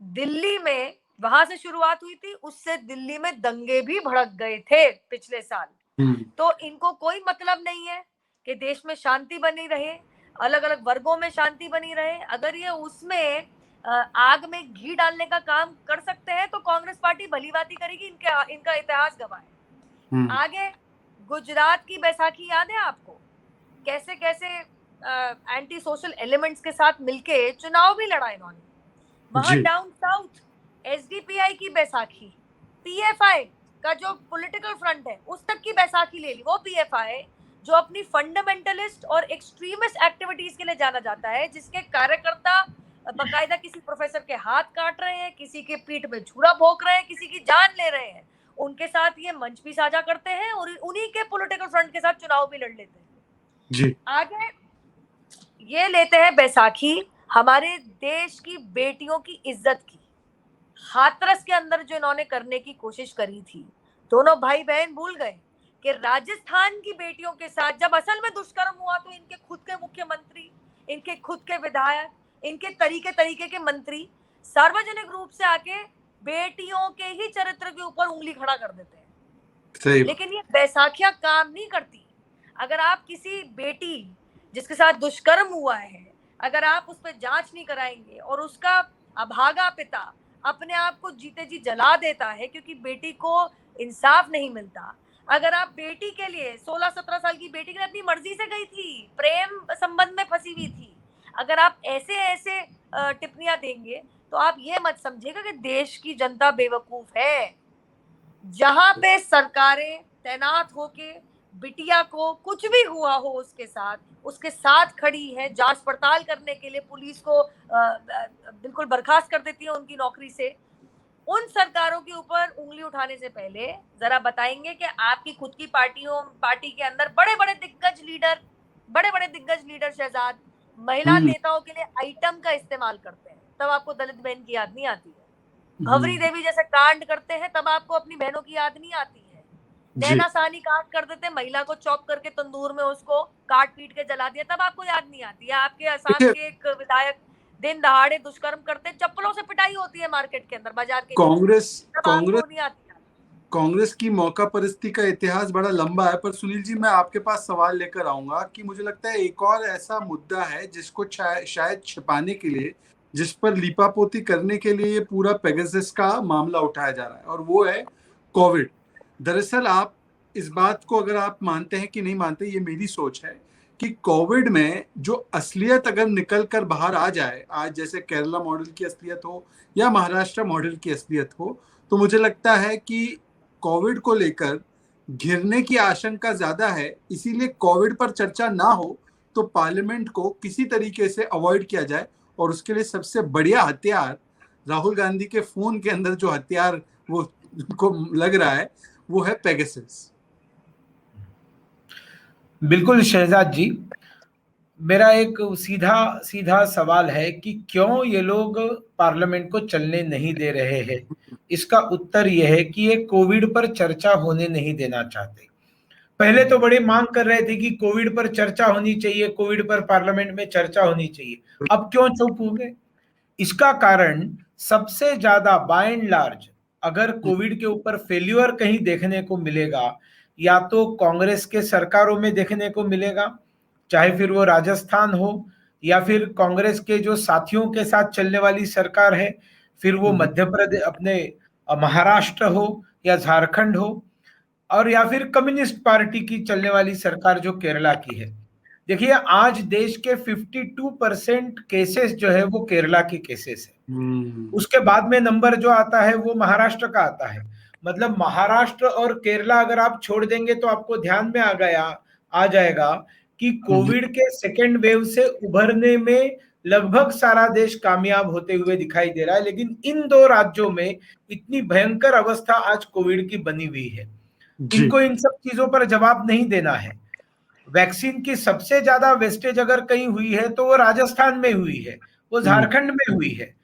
दिल्ली में, वहां से शुरुआत हुई थी, उससे दिल्ली में दंगे भी भड़क गए थे पिछले साल। तो इनको कोई मतलब नहीं है कि देश में शांति बनी रहे, अलग अलग वर्गों में शांति बनी रहे। अगर ये उसमें आग में घी डालने का काम कर सकते हैं तो कांग्रेस पार्टी भलीभांति करेगी, इनका इतिहास गवाह है। आगे गुजरात की बैसाखी याद है आपको, कैसे कैसे एंटी सोशल एलिमेंट्स के साथ मिलके चुनाव भी लड़ा इन्होंने। वहां डाउन साउथ एसडीपीआई की बैसाखी, पीएफआई का जो पॉलिटिकल फ्रंट है उस तक की बैसाखी ले ली। वो पीएफआई जो अपनी फंडामेंटलिस्ट और एक्सट्रीमिस्ट एक्टिविटीज के लिए जाना जाता है, जिसके कार्यकर्ता बकायदा किसी प्रोफेसर के हाथ काट रहे हैं, किसी के पीठ में छुरा भोंक रहे हैं, किसी की जान ले रहे हैं, उनके साथ ये मंच भी साझा करते हैं और उन्हीं के पॉलिटिकल फ्रंट के साथ चुनाव भी लड़ लेते हैं जी। आगे ये लेते हैं बैसाखी हमारे देश की बेटियों की इज्जत की, हाथरस के अंदर जो इन्होंने करने की कोशिश करी थी, दोनों भाई बहन भूल गए कि राजस्थान की बेटियों के साथ जब असल में दुष्कर्म हुआ तो इनके खुद के मुख्यमंत्री, इनके खुद के विधायक, इनके तरीके के मंत्री सार्वजनिक रूप से आके बेटियों के ही चरित्र के ऊपर उंगली खड़ा कर देते हैं। सही। लेकिन ये बैसाखियां काम नहीं करती। अगर आप किसी बेटी जिसके साथ दुष्कर्म हुआ है, अगर आप उस पर जांच नहीं कराएंगे और उसका अभागा पिता अपने आप को जीते जी जला देता है क्योंकि बेटी को इंसाफ नहीं मिलता, अगर आप बेटी के लिए 16-17 साल की बेटी के लिए अपनी मर्जी से गई थी, प्रेम संबंध में फंसी हुई थी, अगर आप ऐसे टिप्पणियां देंगे तो आप ये मत समझिएगा कि देश की जनता बेवकूफ है। जहां पे सरकारें तैनात होके बिटिया को कुछ भी हुआ हो उसके साथ खड़ी है, जांच पड़ताल करने के लिए पुलिस को बिल्कुल बर्खास्त कर देती है उनकी नौकरी से, उन सरकारों के ऊपर उंगली उठाने से पहले जरा बताएंगे कि आपकी खुद की पार्टी के अंदर बड़े बड़े दिग्गज लीडर शहजाद महिला नेताओं के लिए आइटम का इस्तेमाल करते हैं, तब आपको दलित बहन की याद नहीं आती है। भवरी देवी जैसे कांड करते हैं तब आपको अपनी बहनों की याद नहीं आती है। नैना साहनी कांड कर देते, महिला को चॉप करके तंदूर में उसको काट पीट के जला दिया, तब आपको याद नहीं आती है। आपके असम के एक विधायक दिन दहाड़े दुष्कर्म करते, चप्पलों से पिटाई होती है मार्केट के अंदर, बाजार के कांग्रेस की मौका परिस्थिति का इतिहास बड़ा लंबा है। पर सुनील जी, मैं आपके पास सवाल लेकर आऊंगा कि मुझे लगता है एक और ऐसा मुद्दा है जिसको शायद छिपाने के लिए, जिस पर लीपापोती करने के लिए ये पूरा पेगासस का मामला उठाया जा रहा है, और वो है कोविड। दरअसल आप इस बात को अगर आप मानते हैं कि नहीं मानते, ये मेरी सोच है कि कोविड में जो असलियत अगर निकल कर बाहर आ जाए, आज जैसे केरला मॉडल की असलियत हो या महाराष्ट्र मॉडल की असलियत हो, तो मुझे लगता है कि कोविड को लेकर घिरने की आशंका ज्यादा है। इसीलिए कोविड पर चर्चा ना हो तो पार्लियामेंट को किसी तरीके से अवॉइड किया जाए, और उसके लिए सबसे बढ़िया हथियार राहुल गांधी के फोन के अंदर जो हथियार वो को लग रहा है वो है पेगासस। बिल्कुल शहजाद जी, मेरा एक सीधा सवाल है कि क्यों ये लोग पार्लियामेंट को चलने नहीं दे रहे हैं। इसका उत्तर यह है कि ये कोविड पर चर्चा होने नहीं देना चाहते। पहले तो बड़ी मांग कर रहे थे कि कोविड पर चर्चा होनी चाहिए, कोविड पर पार्लियामेंट में चर्चा होनी चाहिए, अब क्यों चुप हो गए? इसका कारण सबसे ज्यादा बाय एंड लार्ज अगर कोविड के ऊपर फेल्यूर कहीं देखने को मिलेगा या तो कांग्रेस के सरकारों में देखने को मिलेगा, चाहे फिर वो राजस्थान हो या फिर कांग्रेस के जो साथियों के साथ चलने वाली सरकार है, फिर वो मध्य प्रदेश अपने महाराष्ट्र हो या झारखंड हो, और या फिर कम्युनिस्ट पार्टी की चलने वाली सरकार जो केरला की है। देखिए आज देश के 52% केसेस जो है वो केरला के केसेस है। उसके बाद में नंबर जो आता है वो महाराष्ट्र का आता है। मतलब महाराष्ट्र और केरला अगर आप छोड़ देंगे तो आपको ध्यान में आ जाएगा कि कोविड के सेकेंड वेव से उभरने में लगभग सारा देश कामयाब होते हुए दिखाई दे रहा है, लेकिन इन दो राज्यों में इतनी भयंकर अवस्था आज कोविड की बनी हुई है। इनको इन सब चीजों पर जवाब नहीं देना है। वैक्सीन की सबसे ज्यादा वेस्टेज अगर कहीं हुई है तो वो राजस्थान में हुई है, वो झारखंड में हुई है,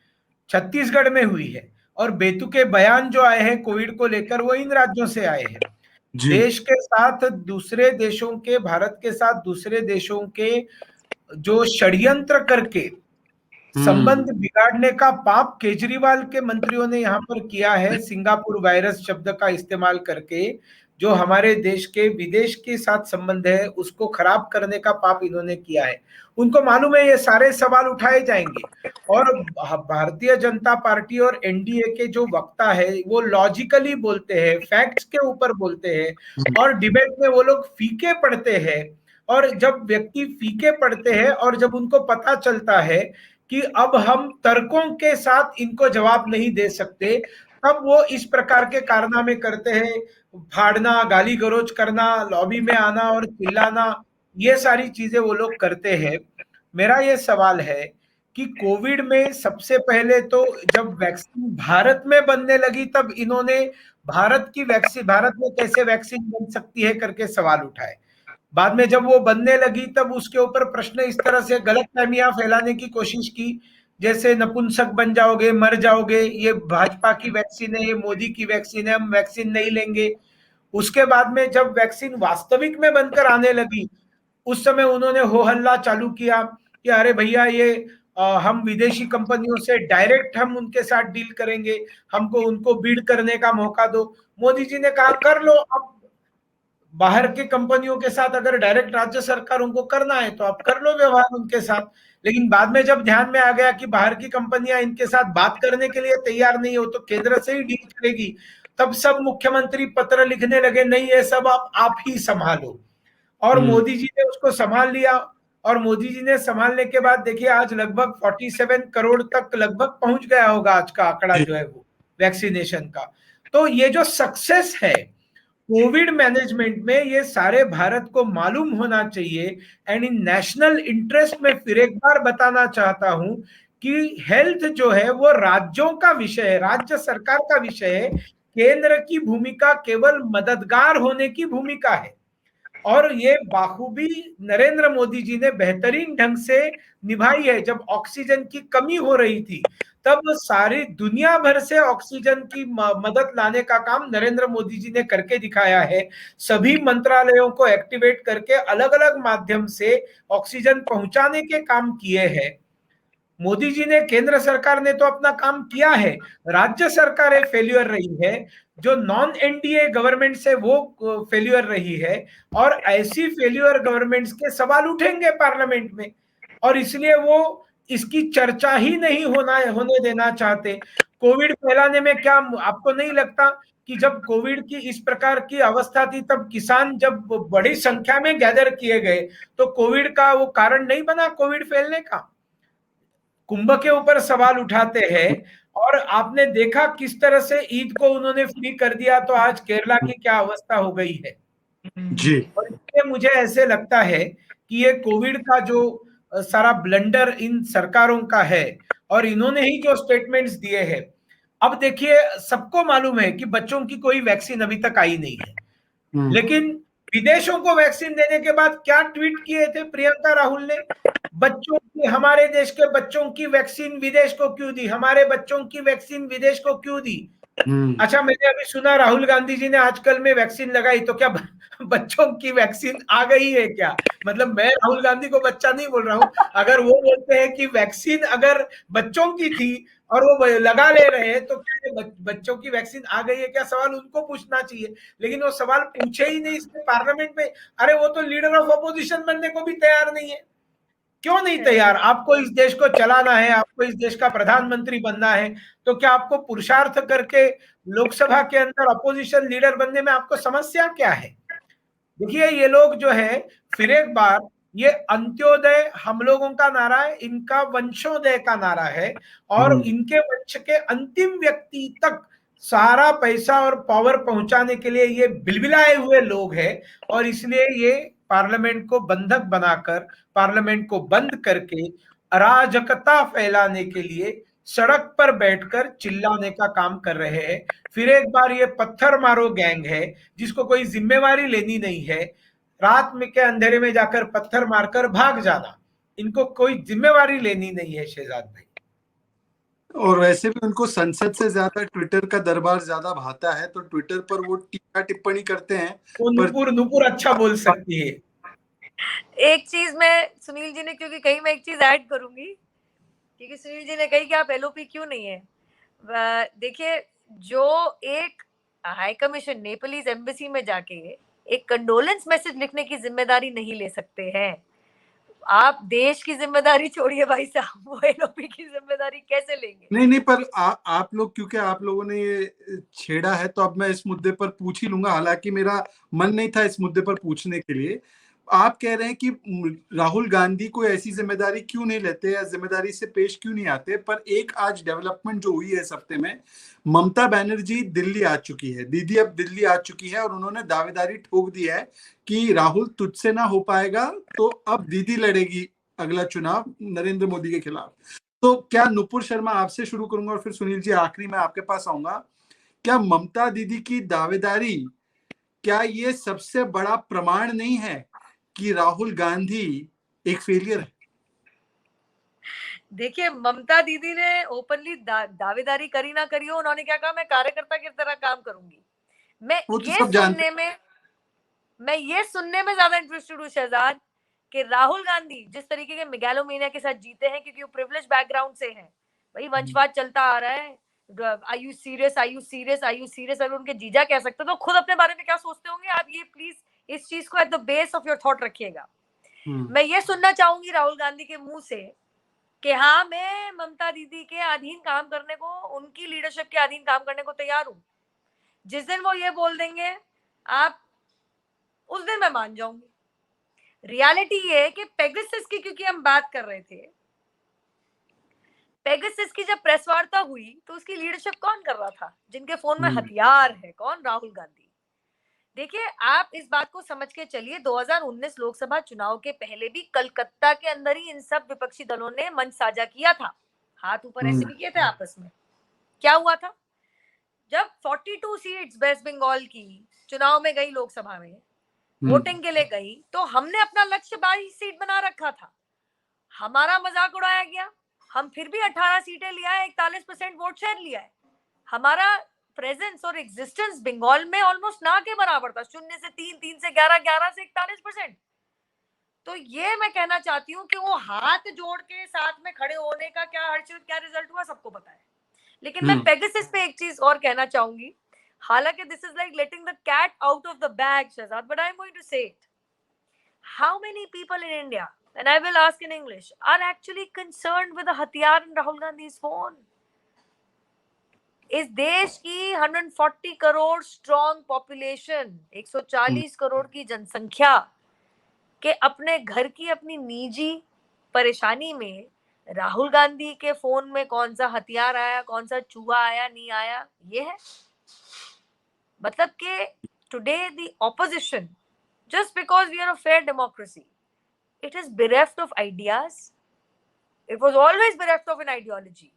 छत्तीसगढ़ में हुई है, और बेतुके बयान जो आए हैं कोविड को लेकर वो इन राज्यों से आए हैं। देश के साथ दूसरे देशों के, भारत के साथ दूसरे देशों के जो षड्यंत्र करके संबंध बिगाड़ने का पाप केजरीवाल के मंत्रियों ने यहाँ पर किया है, सिंगापुर वायरस शब्द का इस्तेमाल करके जो हमारे देश के विदेश के साथ संबंध है उसको खराब करने का पाप इन्होंने किया है। उनको मालूम है ये सारे सवाल उठाए जाएंगे, और भारतीय जनता पार्टी और एनडीए के जो वक्ता है वो लॉजिकली बोलते हैं, फैक्ट्स के ऊपर बोलते हैं, और डिबेट में वो लोग फीके पड़ते हैं। और जब व्यक्ति फीके पड़ते हैं और जब उनको पता चलता है कि अब हम तर्कों के साथ इनको जवाब नहीं दे सकते, तब वो इस प्रकार के कारनामे करते हैं, फाड़ना, गाली गलौज करना, लॉबी में आना और चिल्लाना, ये सारी चीजें वो लोग करते हैं। मेरा ये सवाल है कि कोविड में सबसे पहले तो जब वैक्सीन भारत में बनने लगी तब इन्होंने भारत में कैसे वैक्सीन बन सकती है करके सवाल उठाए। बाद में जब वो बनने लगी तब उसके ऊपर प्रश्न इस तरह से गलतफहमियां फैलाने की कोशिश की, जैसे नपुंसक बन जाओगे, मर जाओगे, ये भाजपा की वैक्सीन है, ये मोदी की वैक्सीन है, हम वैक्सीन नहीं लेंगे। उसके बाद में जब वैक्सीन वास्तविक में बनकर आने लगी उस समय उन्होंने हो हल्ला चालू किया कि अरे भैया ये हम विदेशी कंपनियों से डायरेक्ट हम उनके साथ डील करेंगे, हमको उनको बीड करने का मौका दो। मोदी जी ने कहा कर लो, अब बाहर के कंपनियों के साथ अगर डायरेक्ट राज्य सरकारों को करना है तो आप कर लो व्यवहार उनके साथ। लेकिन बाद में जब ध्यान में आ गया कि बाहर की कंपनियां इनके साथ बात करने के लिए तैयार नहीं हो तो केंद्र से ही डील करेगी, तब सब मुख्यमंत्री पत्र लिखने लगे, नहीं ये सब आप ही संभालो। और मोदी जी ने उसको संभाल लिया, और मोदी जी ने संभालने के बाद देखिए आज लगभग 47 करोड़ तक लगभग पहुंच गया होगा आज का आंकड़ा जो है वो वैक्सीनेशन का। तो ये जो सक्सेस है कोविड मैनेजमेंट में, ये सारे भारत को मालूम होना चाहिए। एंड इन नेशनल इंटरेस्ट में फिर एक बार बताना चाहता हूं कि हेल्थ जो है वो राज्यों का विषय है, राज्य सरकार का विषय है। केंद्र की भूमिका केवल मददगार होने की भूमिका है, और ये बाखूबी नरेंद्र मोदी जी ने बेहतरीन ढंग से निभाई है। जब ऑक्सीजन की कमी हो रही थी तब सारी दुनिया भर से ऑक्सीजन की मदद लाने का काम नरेंद्र मोदी जी ने करके दिखाया है। सभी मंत्रालयों को एक्टिवेट करके अलग अलग माध्यम से ऑक्सीजन पहुंचाने के काम किए हैं मोदी जी ने। केंद्र सरकार ने तो अपना काम किया है, राज्य सरकारें फेल्यूर रही है, जो नॉन एनडीए गवर्नमेंट से वो फेल्यूर रही है, और ऐसी फेल्यूर गवर्नमेंट्स के सवाल उठेंगे पार्लियामेंट में, और इसलिए वो इसकी चर्चा ही नहीं होने देना चाहते। कोविड फैलाने में क्या आपको नहीं लगता कि जब कोविड की इस प्रकार की अवस्था थी तब किसान जब बड़ी संख्या में गैदर किए गए तो कोविड का वो कारण नहीं बना कोविड फैलने का? कुंभ के ऊपर सवाल उठाते हैं, और आपने देखा किस तरह से ईद को उन्होंने फ्री कर दिया, तो आज केरला की क्या अवस्था हो गई है जी। और इसलिए मुझे ऐसे लगता है कि ये कोविड का जो सारा ब्लंडर इन सरकारों का है, और इन्होंने ही जो स्टेटमेंट्स दिए हैं। अब देखिए सबको मालूम है कि बच्चों की कोई वैक्सीन अभी तक आई नहीं है, लेकिन विदेशों को वैक्सीन देने के बाद क्या ट्वीट किए थे प्रियंका राहुल ने, बच्चों की, हमारे देश के बच्चों की वैक्सीन विदेश को क्यों दी, हमारे बच्चों की वैक्सीन विदेश को क्यों दी। अच्छा मैंने अभी सुना राहुल गांधी जी ने आजकल में वैक्सीन लगाई, तो क्या बच्चों की वैक्सीन आ गई है क्या? मतलब मैं राहुल गांधी को बच्चा नहीं बोल रहा हूं, अगर वो बोलते हैं कि वैक्सीन अगर बच्चों की थी और वो लगा ले रहे हैं तो क्या बच्चों की वैक्सीन आ गई है क्या, सवाल उनको पूछना चाहिए। लेकिन वो सवाल पूछे ही नहीं इसमें पार्लियामेंट में। अरे वो तो लीडर ऑफ अपोजिशन बनने को भी तैयार नहीं है। क्यों नहीं तैयार? आपको इस देश को चलाना है, आपको इस देश का प्रधानमंत्री बनना है, तो क्या आपको पुरुषार्थ करके लोकसभा के अंदर अपोजिशन लीडर बनने में आपको समस्या क्या है? देखिए, ये लोग जो है फिर एक बार, ये अंत्योदय हम लोगों का नारा है, इनका वंशोदय का नारा है, और इनके वंश के अंतिम व्यक्ति तक सारा पैसा और पावर पहुंचाने के लिए ये बिलबिलाए हुए लोग हैं। और इसलिए ये पार्लियामेंट को बंधक बनाकर, पार्लियामेंट को बंद करके अराजकता फैलाने के लिए सड़क पर बैठकर चिल्लाने का काम कर रहे हैं। फिर एक बार ये पत्थर मारो गैंग है, जिसको कोई जिम्मेवारी लेनी नहीं है। रात में के अंधेरे में जाकर पत्थर मारकर भाग जाना, इनको कोई जिम्मेवारी लेनी नहीं है शहजाद भाई। और वैसे भी उनको संसद से ज्यादा ट्विटर का दरबार ज्यादा भाता है, तो ट्विटर पर वो टीका टिप्पणी करते हैं। वो नुपुर अच्छा बोल सकती है। एक चीज मैं सुनील जी ने, क्योंकि कहीं मैं एक चीज ऐड करूंगी, क्योंकि सुनील जी ने कही कि आप एलओपी क्यों नहीं है। देखिए, जो एक हाई कमीशन नेपालीज एम्बेसी में जाके एक कंडोलेंस मैसेज लिखने की जिम्मेदारी नहीं ले सकते हैं, आप देश की जिम्मेदारी छोड़िए भाई साहब, वो एलओपी की जिम्मेदारी कैसे लेंगे? नहीं, पर आप लोग, क्योंकि आप लोगों ने ये छेड़ा है, तो अब मैं इस मुद्दे पर पूछ ही लूंगा। हालांकि मेरा मन नहीं था इस मुद्दे पर पूछने के लिए। आप कह रहे हैं कि राहुल गांधी कोई ऐसी जिम्मेदारी क्यों नहीं लेते या जिम्मेदारी से पेश क्यों नहीं आते, पर एक आज डेवलपमेंट जो हुई है इस हफ्ते में, ममता बनर्जी दिल्ली आ चुकी है, दीदी अब दिल्ली आ चुकी है, और उन्होंने दावेदारी ठोक दी है कि राहुल तुझसे ना हो पाएगा, तो अब दीदी लड़ेगी अगला चुनाव नरेंद्र मोदी के खिलाफ। तो क्या, नुपुर शर्मा आपसे शुरू करूंगा और फिर सुनील जी आखिरी में आपके पास आऊंगा, क्या ममता दीदी की दावेदारी, क्या ये सबसे बड़ा प्रमाण नहीं है कि राहुल गांधी एक फेलियर है? देखिए, ममता दीदी ने ओपनली दावेदारी करी ना करी हो, उन्होंने क्या कहा, मैं कार्यकर्ता की तरह काम करूंगी। मैं ये सुनने में ज्यादा इंटरेस्टेड हूँ शहजाद, कि राहुल गांधी जिस तरीके के मेगालोमेनिया के साथ जीते हैं, क्योंकि वो प्रिविलेज बैकग्राउंड से हैं, वही वंशवाद चलता आ रहा है, are you serious, are you serious, are you serious, अगर उनके जीजा कह सकते तो खुद अपने बारे में क्या सोचते होंगे आप, ये प्लीज इस चीज को at the base of your thought रखिएगा। मैं ये सुनना चाहूंगी राहुल गांधी के मुंह से कि हाँ, मैं ममता दीदी के अधीन काम करने को, उनकी लीडरशिप के अधीन काम करने को तैयार हूं। जिस दिन वो ये बोल देंगे आप, उस दिन मैं मान जाऊंगी। रियलिटी ये है कि पेगासस की, क्योंकि हम बात कर रहे थे, पेगासस की जब प्रेस वार्ता हुई तो उसकी लीडरशिप कौन कर रहा था? जिनके फोन में हथियार है, कौन? राहुल गांधी। देखिए, आप इस बात को समझ के चलिए, 2019 लोकसभा चुनाव के पहले भी कलकत्ता के अंदर ही इन सब विपक्षी दलों ने मंच साझा किया था, हाथ ऊपर ऐसे भी किए थे आपस में। क्या हुआ था? जब 42 सीट्स वेस्ट बंगाल की चुनाव में गई, लोकसभा में वोटिंग के लिए गई, तो हमने अपना लक्ष्य 22 सीट बना रखा था। हमारा मजाक उड़ाया गया, हम फिर भी 18 सीटें लिया है, 41% वोट शेयर लिया है। हमारा प्रेजेंस और एग्जिस्टेंस बंगाल में ऑलमोस्ट ना के बराबर था, 0 से 3, 3 से 11, 11 से 41%। तो ये मैं कहना चाहती हूँ कि वो हाथ जोड़ के साथ में खड़े होने का क्या हर्षित, क्या रिजल्ट हुआ, सबको पता है। लेकिन मैं पेगासस पे एक चीज और कहना चाहूंगी, हालांकि this is like letting the cat out of the bag Shehzad, but I am going to say it, how many people in India, and I will ask in English, are actually concerned with the हथियार in Rahul Gandhi's phone? इस देश की 140 crore strong population, 140 crore की जनसंख्या के अपने घर की अपनी निजी परेशानी में राहुल गांधी के फोन में कौन सा हथियार आया, कौन सा चूहा आया, नहीं आया, ये है मतलब कि today the opposition, just because we are a fair democracy, it is bereft of ideas. It was always bereft of an ideology,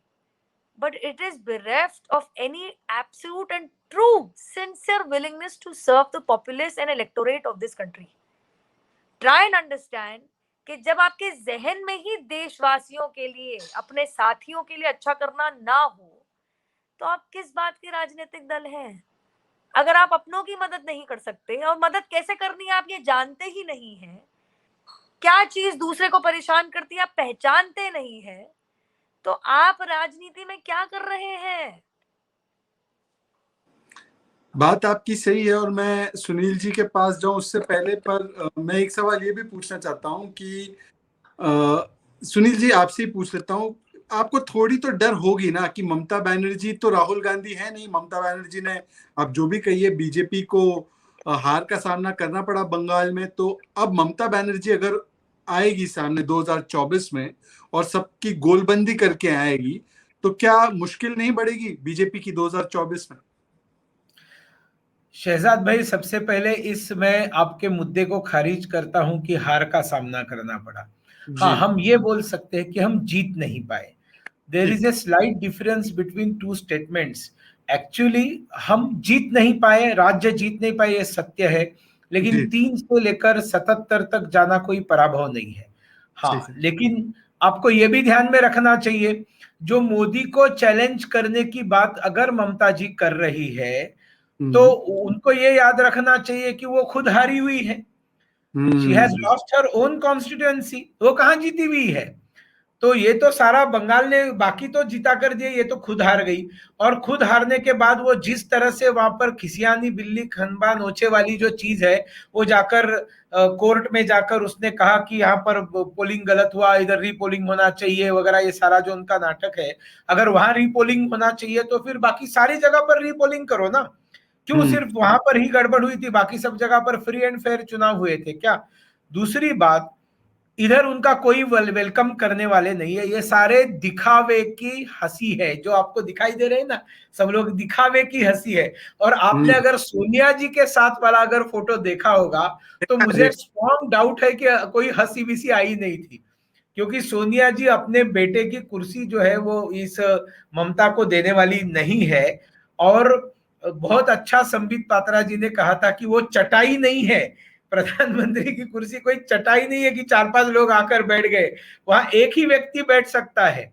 but it is bereft of any absolute and true sincere willingness to serve the populace and electorate of this country. Try and understand कि जब आपके जहन में ही देशवासियों के लिए, अपने साथियों के लिए अच्छा करना ना हो, तो आप किस बात के राजनीतिक दल हैं? अगर आप अपनों की मदद नहीं कर सकते, और मदद कैसे करनी है आप ये जानते ही नहीं हैं, क्या चीज दूसरे को परेशान करती है आप पहचानते नहीं है, तो आप राजनीति में क्या कर रहे हैं? बात आपकी सही है, और मैं सुनील जी के पास जाऊं उससे पहले पर मैं एक सवाल ये भी पूछना चाहता हूं कि सुनील जी आपसे ही पूछ लेता हूँ, आपको थोड़ी तो डर होगी ना कि ममता बनर्जी तो राहुल गांधी है नहीं, ममता बनर्जी ने अब जो भी कहिए बीजेपी को हार का सामना करना पड़ा बंगाल में, तो अब ममता बनर्जी अगर आएगी सामने 2024 में और सबकी गोलबंदी करके आएगी, तो क्या मुश्किल नहीं बढ़ेगी बीजेपी की 2024 में? शहजाद भाई, सबसे पहले इस मैं आपके मुद्दे को खारिज करता हूं कि हार का सामना करना पड़ा। हाँ, जी हम ये बोल सकते हैं कि हम जीत नहीं पाए। देयर ठीक। Is a slight difference between two statements. Actually हम जीत नहीं पाए, राज्य जीत नहीं पाए, ये सत्य है, लेकिन जी 3 से लेकर 77 तक जाना कोई पराभव नहीं है। ठीक हाँ, है। लेकिन आपको ये भी ध्यान में रखना चाहिए, जो मोदी को चैलेंज करने की बात अगर ममता जी कर रही है, तो हम्म उनको ये याद रखना चाहिए कि वो खुद हारी हुई है। She has hmm lost her own constituency, वो कहां जीती हुई है? तो ये तो सारा बंगाल ने बाकी तो जीता कर दिए, ये तो खुद हार गई। और खुद हारने के बाद वो जिस तरह से वहां पर खिसियानी बिल्ली खनबा नोचे वाली जो चीज है, वो जाकर कोर्ट में जाकर उसने कहा कि यहाँ पर पोलिंग गलत हुआ, इधर रीपोलिंग होना चाहिए वगैरह, ये सारा जो उनका नाटक है। अगर वहां रीपोलिंग होना चाहिए तो फिर बाकी सारी जगह पर रीपोलिंग करो ना। क्यों हम्म सिर्फ वहां पर ही गड़बड़ हुई थी, बाकी सब जगह पर फ्री एंड फेयर चुनाव हुए थे क्या? दूसरी बात, इधर उनका कोई वेलकम करने वाले नहीं है, ये सारे दिखावे की हंसी है जो आपको दिखाई दे रहे हैं ना, सब लोग दिखावे की हंसी है। और आपने हम्म। अगर सोनिया जी के साथ वाला अगर फोटो देखा होगा, तो मुझे स्ट्रॉन्ग डाउट है कि कोई हंसी विसी आई नहीं थी, क्योंकि सोनिया जी अपने बेटे की कुर्सी जो है वो इस ममता को देने वाली नहीं है। और बहुत अच्छा संबित पात्रा जी ने कहा था कि वो चटाई नहीं है, प्रधानमंत्री की कुर्सी कोई चटाई नहीं है कि 4-5 लोग आकर बैठ गए। वहां एक ही व्यक्ति बैठ सकता है।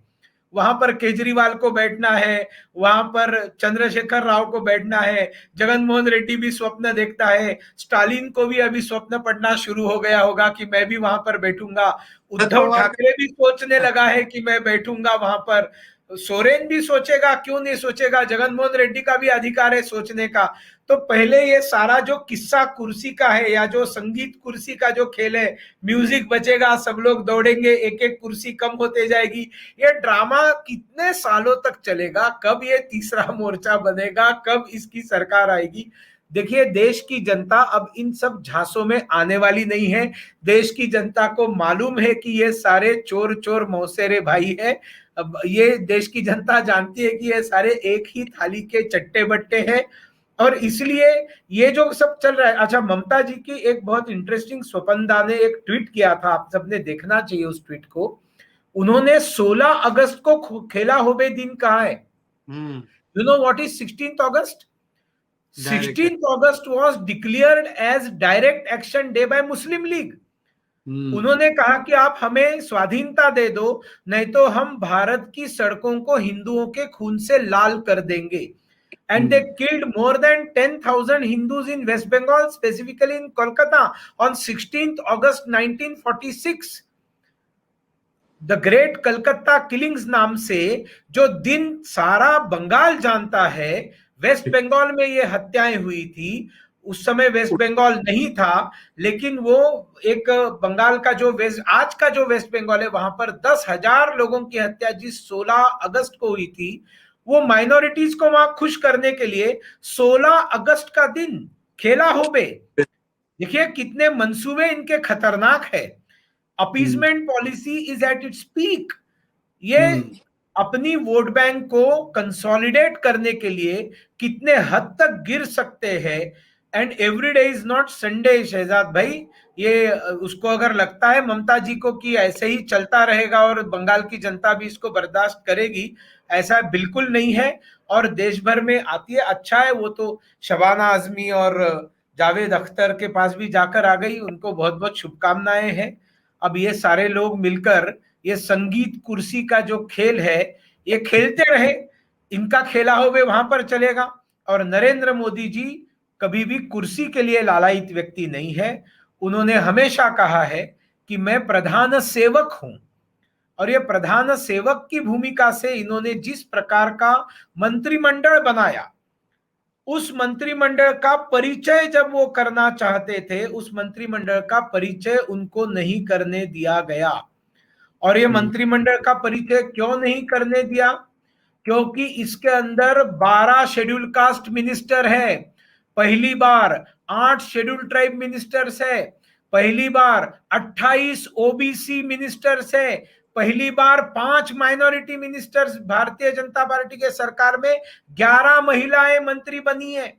वहां पर केजरीवाल को बैठना है, वहां पर चंद्रशेखर राव को बैठना है, जगन मोहन रेड्डी भी स्वप्न देखता है, स्टालिन को भी अभी स्वप्न पड़ना शुरू हो गया होगा कि मैं भी वहां पर बैठूंगा, शरद उद्धव पवार ठाकरे भी सोचने का लगा है कि मैं बैठूंगा वहां पर, सोरेन भी सोचेगा, क्यों नहीं सोचेगा, जगन मोहन रेड्डी का भी अधिकार है सोचने का। तो पहले ये सारा जो किस्सा कुर्सी का है, या जो संगीत कुर्सी का जो खेल है, म्यूजिक बचेगा, सब लोग दौड़ेंगे, एक एक कुर्सी कम होते जाएगी, ये ड्रामा कितने सालों तक चलेगा? कब ये तीसरा मोर्चा बनेगा? कब इसकी सरकार आएगी? देखिए, देश की जनता अब इन सब झांसों में आने वाली नहीं है। देश की जनता को मालूम है कि ये सारे चोर चोर मौसेरे भाई है। अब ये देश की जनता जानती है कि ये सारे एक ही थाली के चट्टे बट्टे हैं, और इसलिए ये जो सब चल रहा है। अच्छा, ममता जी की एक बहुत इंटरेस्टिंग स्वपनदा ने एक ट्वीट किया था, आप सबने देखना चाहिए उस ट्वीट को। उन्होंने 16 अगस्त को खेला होबे दिन कहा है। Hmm you know what is 16th August? Direct. 16th August was declared as direct action day by Muslim League. Hmm उन्होंने कहा कि आप हमें स्वाधीनता दे दो, नहीं तो हम भारत की सड़कों को हिंदुओं के खून से लाल कर देंगे। And they killed more than 10,000 Hindus in West Bengal, specifically in Kolkata, on 16th August 1946. The great Calcutta killings नाम से जो दिन सारा बंगाल जानता है, वेस्ट बंगाल में ये हत्याएं हुई थी। उस समय वेस्ट बंगाल नहीं था, लेकिन वो एक बंगाल का जो वेस्ट, आज का जो वेस्ट बंगाल है, वहां पर 10,000 लोगों की हत्या जिस 16 अगस्त को हुई थी, वो माइनॉरिटीज को वहां खुश करने के लिए 16 अगस्त का दिन खेला होबे। देखिए कितने मंसूबे इनके खतरनाक है। Appeasement policy is at its peak. ये अपनी वोट बैंक को कंसोलिडेट करने के लिए कितने हद तक गिर सकते हैं। And every day is not Sunday Shehzad भाई। ये उसको अगर लगता है ममता जी को कि ऐसे ही चलता रहेगा और बंगाल की जनता भी इसको बर्दाश्त करेगी, ऐसा बिल्कुल नहीं है। और देश भर में आती है, अच्छा है, वो तो शबाना आजमी और जावेद अख्तर के पास भी जाकर आ गई, उनको बहुत बहुत शुभकामनाएं हैं। अब ये सारे लोग मिलकर ये संगीत कुर्सी का जो खेल है ये खेलते रहे, इनका खेला हुए वहां पर चलेगा। और नरेंद्र मोदी जी कभी भी कुर्सी के लिए लालायित व्यक्ति नहीं है। उन्होंने हमेशा कहा है कि मैं प्रधान सेवक हूं, और ये प्रधान सेवक की भूमिका से इन्होंने जिस प्रकार का मंत्रिमंडल बनाया, उस मंत्रिमंडल का परिचय जब वो करना चाहते थे, उस मंत्रिमंडल का परिचय उनको नहीं करने दिया गया। और ये मंत्रिमंडल का परिचय क्यों नहीं करने दिया? क्योंकि इसके अंदर 12 शेड्यूल कास्ट मिनिस्टर है, पहली बार 8 शेड्यूल ट्राइब मिनिस्टर्स है, पहली बार 28 ओबीसी मिनिस्टर्स है, पहली बार 5 minority ministers, Bharatiya Janata party के सरकार में 11 महिलाएं मंत्री बनी है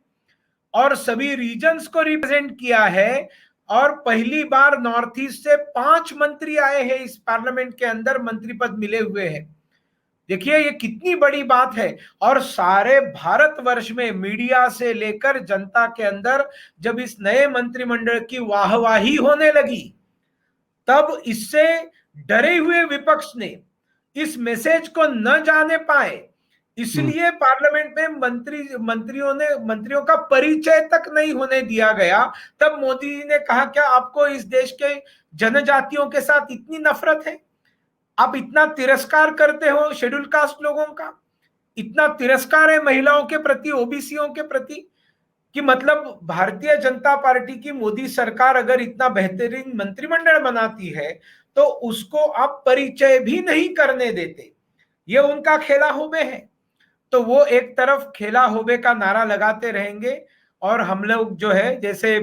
और सभी रीजन्स को रिप्रेजेंट किया है। और पहली बार नॉर्थ ईस्ट से 5 मंत्री आए हैं, इस पार्लियामेंट के अंदर मंत्री पद मिले हुए हैं। देखिए ये कितनी बड़ी बात है। और सारे भारतवर्ष में मीडिया से लेकर जनता के अंदर जब इस नए मंत्रिमंडल की वाहवाही होने लगी, तब इससे डरे हुए विपक्ष ने इस मैसेज को न जाने पाए, इसलिए पार्लियामेंट में मंत्रियों का परिचय तक नहीं होने दिया गया। तब मोदी जी ने कहा, क्या आपको इस देश के जनजातियों के साथ इतनी नफरत है? आप इतना तिरस्कार करते हो शेड्यूल कास्ट लोगों का, इतना तिरस्कार है महिलाओं के प्रति, ओबीसीओं के प्रति, कि मतलब भारतीय जनता पार्टी की मोदी सरकार अगर इतना बेहतरीन मंत्रिमंडल बनाती है तो उसको आप परिचय भी नहीं करने देते। ये उनका खेला होबे है। तो वो एक तरफ खेला होबे का नारा लगाते रहेंगे और हम लोग जो है, जैसे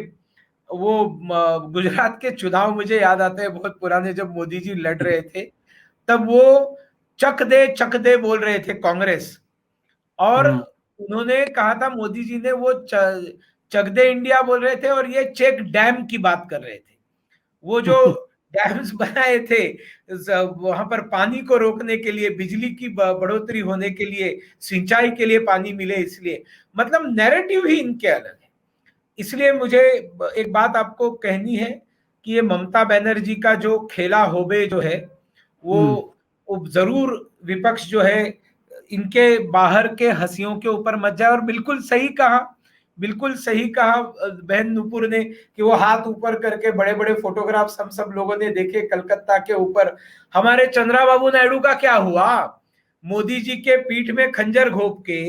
वो गुजरात के चुनाव मुझे याद आते हैं बहुत पुराने, जब मोदी जी लड़ रहे थे तब वो चक दे बोल रहे थे कांग्रेस, और उन्होंने कहा था, मोदी जी ने वो चक दे इंडिया बोल रहे थे और ये चेक डैम की बात कर रहे थे। वो जो डैम्स बनाए थे वहां पर पानी को रोकने के लिए, बिजली की बढ़ोतरी होने के लिए, सिंचाई के लिए पानी मिले, इसलिए मतलब नैरेटिव ही इनके अलग है। इसलिए मुझे एक बात आपको कहनी है कि ये ममता बनर्जी का जो खेला होबे जो है वो जरूर विपक्ष जो है इनके बाहर के हंसियों के ऊपर मत जाए। और बिल्कुल सही कहा बहन नुपुर ने कि वो हाथ ऊपर करके बड़े बड़े फोटोग्राफ्स हम सब लोगों ने देखे कलकत्ता के ऊपर। हमारे चंद्रबाबू नायडू का क्या हुआ? मोदी जी के पीठ में खंजर घोंप के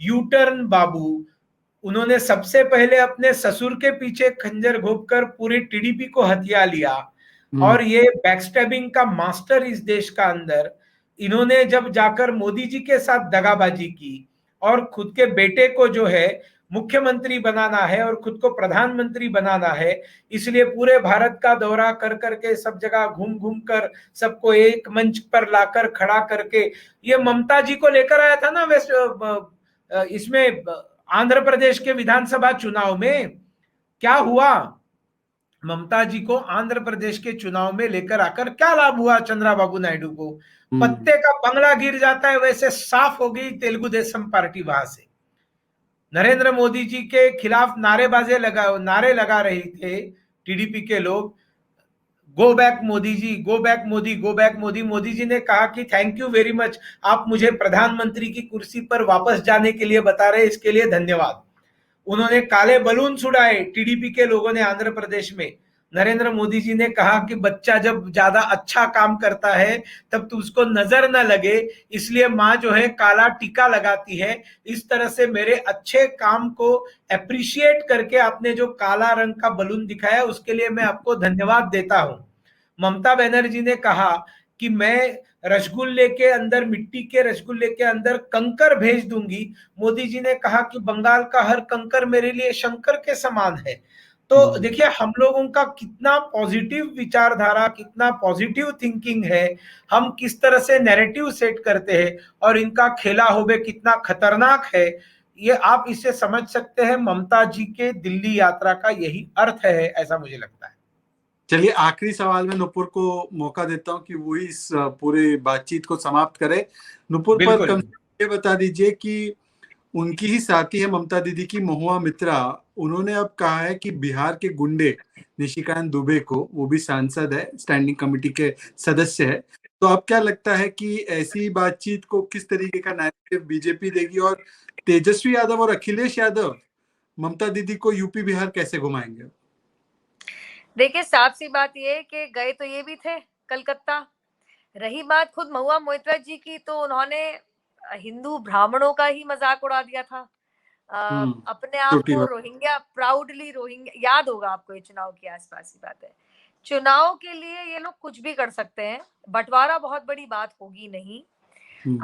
यू टर्न बाबू, उन्होंने सबसे पहले अपने ससुर के पीछे खंजर घोंपकर पूरी टीडीपी को हथिया लिया। और ये बैकस्टैबिंग का मास्टर इस देश का अंदर, इन्होंने जब जाकर मोदी जी के साथ दगाबाजी की और खुद के बेटे को जो है मुख्यमंत्री बनाना है और खुद को प्रधानमंत्री बनाना है, इसलिए पूरे भारत का दौरा कर करके सब जगह घूम घूम कर सबको एक मंच पर लाकर खड़ा करके ये ममता जी को लेकर आया था ना वेस्ट इसमें आंध्र प्रदेश के विधानसभा चुनाव में। क्या हुआ? ममता जी को आंध्र प्रदेश के चुनाव में लेकर आकर क्या लाभ हुआ? चंद्रबाबू नायडू को पत्ते का बंगला गिर जाता है वैसे साफ हो गई तेलुगु देशम पार्टी वहां से। नरेंद्र मोदी जी के खिलाफ नारे लगा रही थे टीडीपी के लोग, go back Modi ji, go back Modi, go back Modi. Modi ji ने कहा कि थैंक यू वेरी मच, आप मुझे प्रधानमंत्री की कुर्सी पर वापस जाने के लिए बता रहे, इसके लिए धन्यवाद। उन्होंने काले बलून उड़ाए टीडीपी के लोगों ने आंध्र प्रदेश में। नरेंद्र मोदी जी ने कहा कि बच्चा जब ज्यादा अच्छा काम करता है तब तो उसको नजर न लगे, इसलिए माँ जो है काला टीका लगाती है। इस तरह से मेरे अच्छे काम को एप्रिशिएट करके आपने जो काला रंग का बलून दिखाया उसके लिए मैं आपको धन्यवाद देता हूं। ममता बनर्जी ने कहा कि मैं रसगुल्ले के अंदर, मिट्टी के रसगुल्ले के अंदर कंकर भेज दूंगी। मोदी जी ने कहा कि बंगाल का हर कंकर मेरे लिए शंकर के समान है। तो देखिए हम लोगों का कितना पॉजिटिव विचारधारा, कितना पॉजिटिव थिंकिंग है, हम किस तरह से नैरेटिव सेट करते हैं और इनका खेला होबे कितना खतरनाक है, ये आप इससे समझ सकते हैं। ममता जी के दिल्ली यात्रा का यही अर्थ है, ऐसा मुझे लगता है। चलिए आखिरी सवाल में नुपुर को मौका देता हूं कि वो इस पूरे बातचीत को समाप्त करे। नुपुर पर कम ये बता दीजिए कि उनकी ही साथी है ममता दीदी की महुआ मित्रा, उन्होंने अब कहा है कि बिहार के गुंडे निशिकांत दुबे को, वो भी सांसद है, स्टैंडिंग कमेटी के सदस्य है, तो अब क्या लगता है कि ऐसी बातचीत को किस तरीके का नैरेटिव बीजेपी देगी और तेजस्वी यादव और अखिलेश यादव ममता दीदी को यूपी बिहार कैसे घुमाएंगे? देखिए साफ सी बात ये है कि गए तो ये भी थे कलकत्ता। रही बात खुद महुआ मोइत्रा जी की, तो उन्होंने हिंदू ब्राह्मणों का ही मजाक उड़ा दिया था। अपने आप को रोहिंग्या, प्राउडली रोहिंग्या, याद होगा आपको ये चुनाव के आसपास की बात है। चुनाव के लिए ये लोग कुछ भी कर सकते हैं, बंटवारा बहुत बड़ी बात होगी नहीं।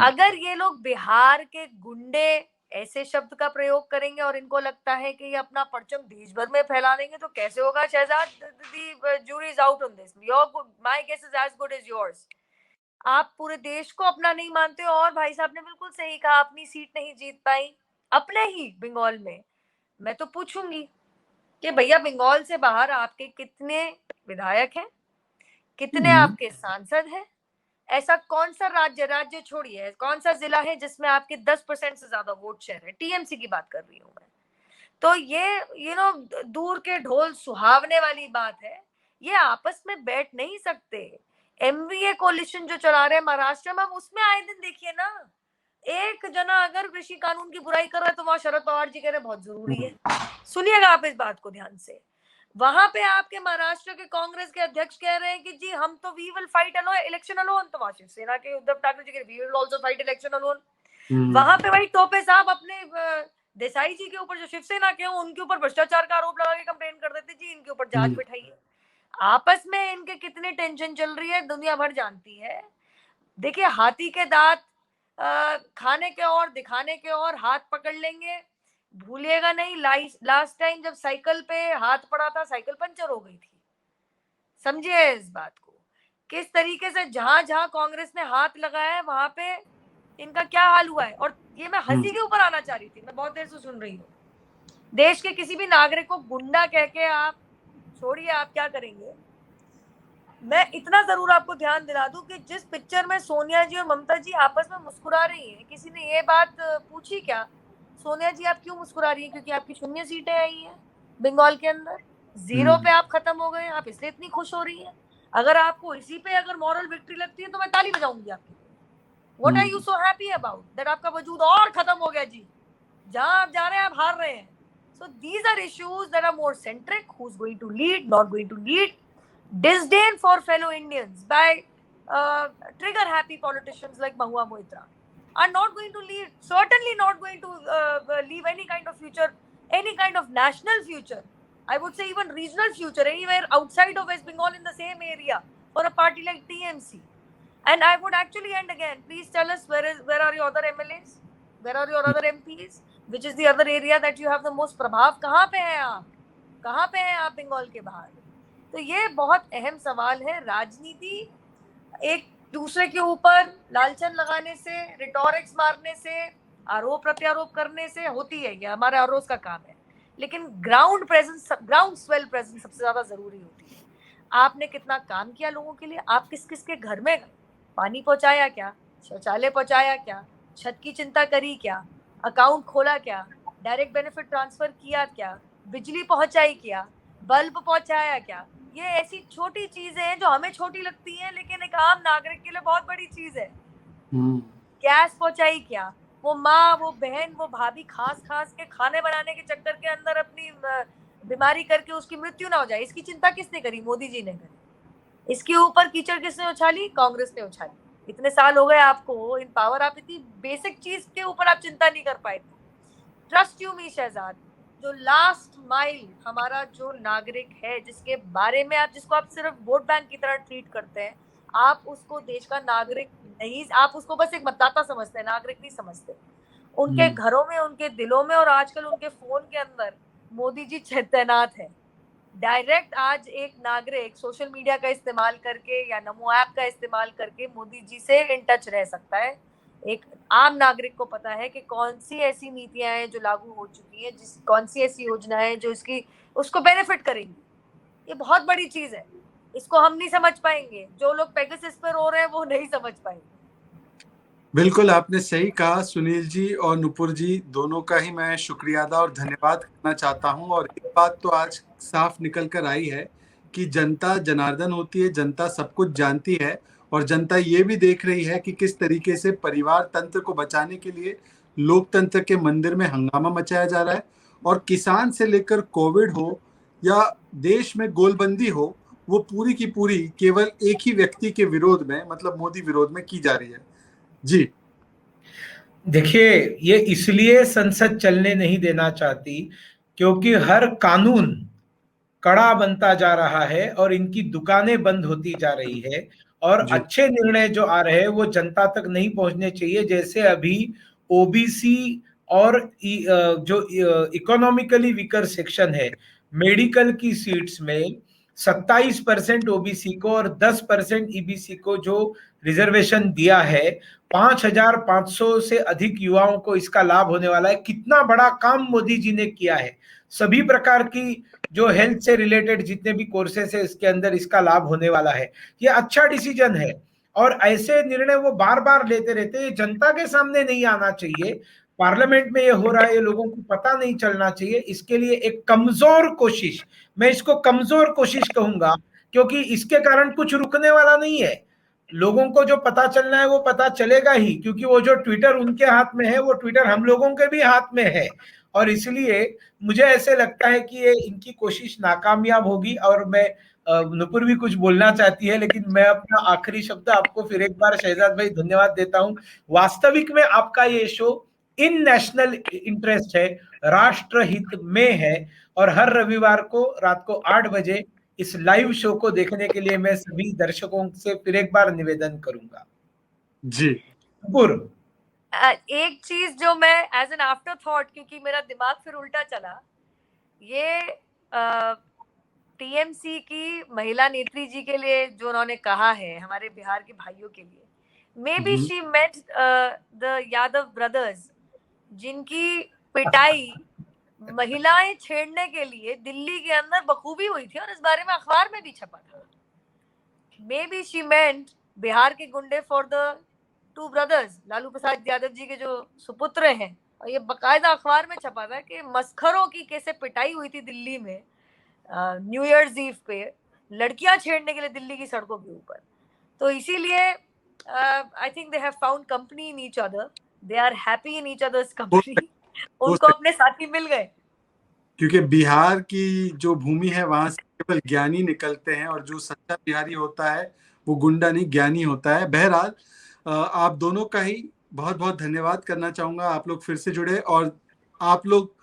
अगर ये लोग बिहार के गुंडे ऐसे शब्द का प्रयोग करेंगे और इनको लगता है कि ये अपना परचम देश भर में फैला देंगे तो कैसे होगा Shehzad? The jury is out on this. My guess is as good as yours. आप पूरे देश को अपना नहीं मानते हो, और भाई साहब ने बिल्कुल सही कहा, अपनी सीट नहीं जीत पाई अपने ही बंगाल में। मैं तो पूछूंगी कि भैया बंगाल से बाहर आपके कितने विधायक हैं, कितने आपके सांसद हैं? ऐसा कौन सा राज्य छोड़िए, कौन सा जिला है जिसमें आपके 10% से ज्यादा वोट शेयर है? टीएमसी की बात कर रही हूं मैं। तो ये दूर के ढोल सुहावने वाली बात है। ये आपस में बैठ नहीं सकते। एमवीए कोलिशन जो चला रहे हैं महाराष्ट्र में, उसमें आए दिन देखिए ना, एक जना अगर कृषि कानून की बुराई कर रहा है तो वहां शरद पवार जी कह रहे बहुत जरूरी है। सुनिएगा आप इस बात को ध्यान से। वहां पे आपके महाराष्ट्र के कांग्रेस के अध्यक्ष कह रहे हैं कि जी हम तो we will fight election alone, तो वहां शिवसेना के उद्धव ठाकरे जी कह रहे we will also fight election alone. वहां पे वही टोपे साहब अपने देसाई जी के ऊपर, जो शिवसेना के हैं, उनके ऊपर भ्रष्टाचार का आरोप लगा के कंप्लेन कर देते, जी इनके ऊपर जांच बिठाइए। आपस में इनके कितनी टेंशन चल रही है दुनिया भर जानती है। देखिए, हाथी के दांत खाने के और दिखाने के और, हाथ पकड़ लेंगे। भूलिएगा नहीं, लास्ट टाइम जब साइकिल पे हाथ पड़ा था, साइकिल पंचर हो गई थी। समझिए इस बात को, किस तरीके से जहां जहां कांग्रेस ने हाथ लगाया है वहां पे इनका क्या हाल हुआ है। और ये मैं हंसी के ऊपर आना चाह रही थी, मैं बहुत देर से सुन रही हूँ। देश के किसी भी नागरिक को गुंडा कह के आप छोड़िए, आप क्या करेंगे। मैं इतना जरूर आपको ध्यान दिला दूं कि जिस पिक्चर में सोनिया जी और ममता जी आपस में मुस्कुरा रही हैं, किसी ने ये बात पूछी क्या, सोनिया जी आप क्यों मुस्कुरा रही हैं? क्योंकि आपकी 0 सीटें आई हैं बंगाल के अंदर, 0 पे आप खत्म हो गए, आप इसलिए इतनी खुश हो रही हैं। अगर आपको इसी पे अगर मॉरल विक्ट्री लगती है तो मैं ताली बजाऊंगी आपकी। What are you so happy about? That आपका वजूद और खत्म हो गया जी, जहां आप जा रहे हैं आप हार रहे हैं। So these are issues that are more centric. Who's going to lead, not going to lead. Disdain for fellow Indians by trigger happy politicians like Mahua Moitra are not going to lead, certainly not going to leave any kind of future, any kind of national future. I would say even regional future, anywhere outside of West Bengal in the same area for a party like TMC. And I would actually end again. Please tell us where are your other MLAs? Where are your other MPs? Which is the other area that you have the most प्रभाव? कहाँ पे हैं आप? कहाँ पे हैं आप बंगाल के बाहर? तो ये बहुत अहम सवाल है। राजनीति एक दूसरे के ऊपर लालचन लगाने से, रिटोरिक्स मारने से, आरोप प्रत्यारोप करने से होती है, ये हमारे हर रोज का काम है। लेकिन ground presence, ground swell presence सबसे ज्यादा जरूरी होती है। आपने कितना काम किया लोगों के लिए? आप किस किस के घर में गए, पानी पहुंचाया क्या, शौचालय पहुंचाया क्या, छत की चिंता करी क्या, अकाउंट खोला क्या, डायरेक्ट बेनिफिट ट्रांसफर किया क्या, बिजली पहुंचाई क्या, बल्ब पहुंचाया क्या? ये ऐसी छोटी चीजें हैं जो हमें छोटी लगती हैं, लेकिन एक आम नागरिक के लिए बहुत बड़ी चीज है। गैस पहुंचाई क्या? वो माँ, वो बहन, वो भाभी खास खास के खाने बनाने के चक्कर के अंदर अपनी बीमारी करके उसकी मृत्यु ना हो जाए, इसकी चिंता किसने करी? मोदी जी ने करी। इसके ऊपर कीचड़ किसने उछाली? कांग्रेस ने उछाली। इतने साल हो गए आपको इन पावर, आप इतनी बेसिक चीज के ऊपर आप चिंता नहीं कर पाए। ट्रस्ट यू मी शहजाद, जो लास्ट माइल हमारा जो नागरिक है, जिसके बारे में आप, जिसको आप सिर्फ वोट बैंक की तरह ट्रीट करते हैं, आप उसको देश का नागरिक नहीं, आप उसको बस एक मतदाता समझते हैं, नागरिक नहीं समझते। उनके घरों में, उनके दिलों में और आजकल उनके फोन के अंदर मोदी जी तैनात है। डायरेक्ट आज एक नागरिक सोशल मीडिया का इस्तेमाल करके या नमो ऐप का इस्तेमाल करके मोदी जी से इन टच रह सकता है। एक आम नागरिक को पता है कि कौन सी ऐसी नीतियां हैं जो लागू हो चुकी हैं, कौन सी ऐसी योजना है जो उसको बेनिफिट करेंगी। ये बहुत बड़ी चीज है, इसको हम नहीं समझ पाएंगे। जो लोग पेगासस पर रो रहे हैं वो नहीं समझ पाएंगे। बिल्कुल आपने सही कहा सुनील जी और नुपुर जी, दोनों का ही मैं शुक्रिया अदा और धन्यवाद करना चाहता हूं। और एक बात तो आज साफ निकल कर आई है कि जनता जनार्दन होती है, जनता सब कुछ जानती है और जनता ये भी देख रही है कि किस तरीके से परिवार तंत्र को बचाने के लिए लोकतंत्र के मंदिर में हंगामा मचाया जा रहा है। और किसान से लेकर कोविड हो या देश में गोलबंदी हो, वो पूरी की पूरी केवल एक ही व्यक्ति के विरोध में, मतलब मोदी विरोध में की जा रही है। जी देखिए, ये इसलिए संसद चलने नहीं देना चाहती क्योंकि हर कानून कड़ा बनता जा रहा है और इनकी दुकानें बंद होती जा रही है और अच्छे निर्णय जो आ रहे हैं वो जनता तक नहीं पहुंचने चाहिए। जैसे अभी ओबीसी और जो इकोनॉमिकली वीकर सेक्शन है, मेडिकल की सीट्स में 27% ओबीसी को और 10% ईबीसी को जो रिजर्वेशन दिया है, 5,500 से अधिक युवाओं को इसका लाभ होने वाला है। कितना बड़ा काम मोदी जी ने किया है। सभी प्रकार की जो हेल्थ से रिलेटेड जितने भी कोर्सेस है इसके अंदर इसका लाभ होने वाला है। ये अच्छा डिसीजन है और ऐसे निर्णय वो बार बार लेते रहते हैं। जनता के सामने नहीं आना चाहिए, पार्लियामेंट में ये हो रहा है ये लोगों को पता नहीं चलना चाहिए। इसके लिए एक कमजोर कोशिश, मैं इसको कमजोर कोशिश कहूंगा, क्योंकि इसके कारण कुछ रुकने वाला नहीं है। लोगों को जो पता चलना है वो पता चलेगा ही, क्योंकि वो जो ट्विटर उनके हाथ में है वो ट्विटर हम लोगों के भी हाथ में है। और इसलिए मुझे ऐसे लगता है कि ये इनकी कोशिश नाकामयाब होगी। और मैं नुपुर भी कुछ बोलना चाहती है, लेकिन मैं अपना आखिरी शब्द आपको फिर एक बार शहजाद भाई धन्यवाद देता हूं। वास्तविक में आपका ये शो इन नेशनल इंटरेस्ट है, राष्ट्र हित में है। और हर रविवार को रात को 8 बजे इस लाइव शो को देखने के लिए मैं सभी दर्शकों से फिर एक बार निवेदन करूंगा। जी नुपुर, एक चीज जो मैं एज एन आफ्टर थॉट, क्योंकि मेरा दिमाग फिर उल्टा चला, ये टीएमसी की महिला नेत्री जी के लिए जो उन्होंने कहा है हमारे बिहार के भाइयों के लिए, maybe she met the Yadav brothers, जिनकी पिटाई महिलाएं छेड़ने के लिए दिल्ली के अंदर बखूबी हुई थी और इस बारे में अखबार में भी छपा था। May be she meant Bihar के गुंडे for the 2 brothers, Lalu Prasad Yadav ji के जो सुपुत्र हैं। और ये बकायदा अखबार में छपा था कि मस्खरों की कैसे पिटाई हुई थी दिल्ली में न्यू ईयर्स ईव पे, लड़कियां छेड़ने के लिए दिल्ली की सड़कों के ऊपर। तो इसीलिए I think they have found company in each other, they are happy in each others company. उनको अपने साथी मिल गए, क्योंकि बिहार की जो भूमि है वहां से केवल ज्ञानी निकलते हैं और जो सच्चा बिहारी होता है वो गुंडा नहीं ज्ञानी होता है। बहरहाल आप दोनों का ही बहुत बहुत धन्यवाद करना चाहूंगा। आप लोग फिर से जुड़े और आप लोग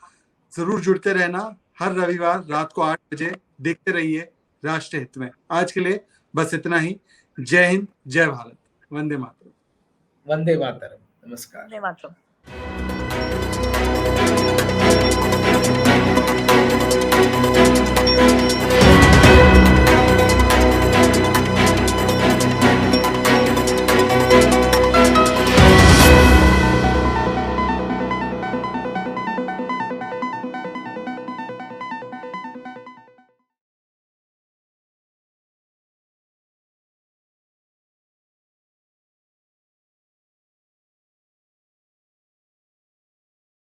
जरूर जुड़ते रहना। हर रविवार रात को 8 बजे देखते रहिए राष्ट्र हित में। आज के लिए बस इतना ही। जय हिंद, जय भारत, वंदे मातरम। वंदे मातरम, नमस्कार। वंदे मातरम।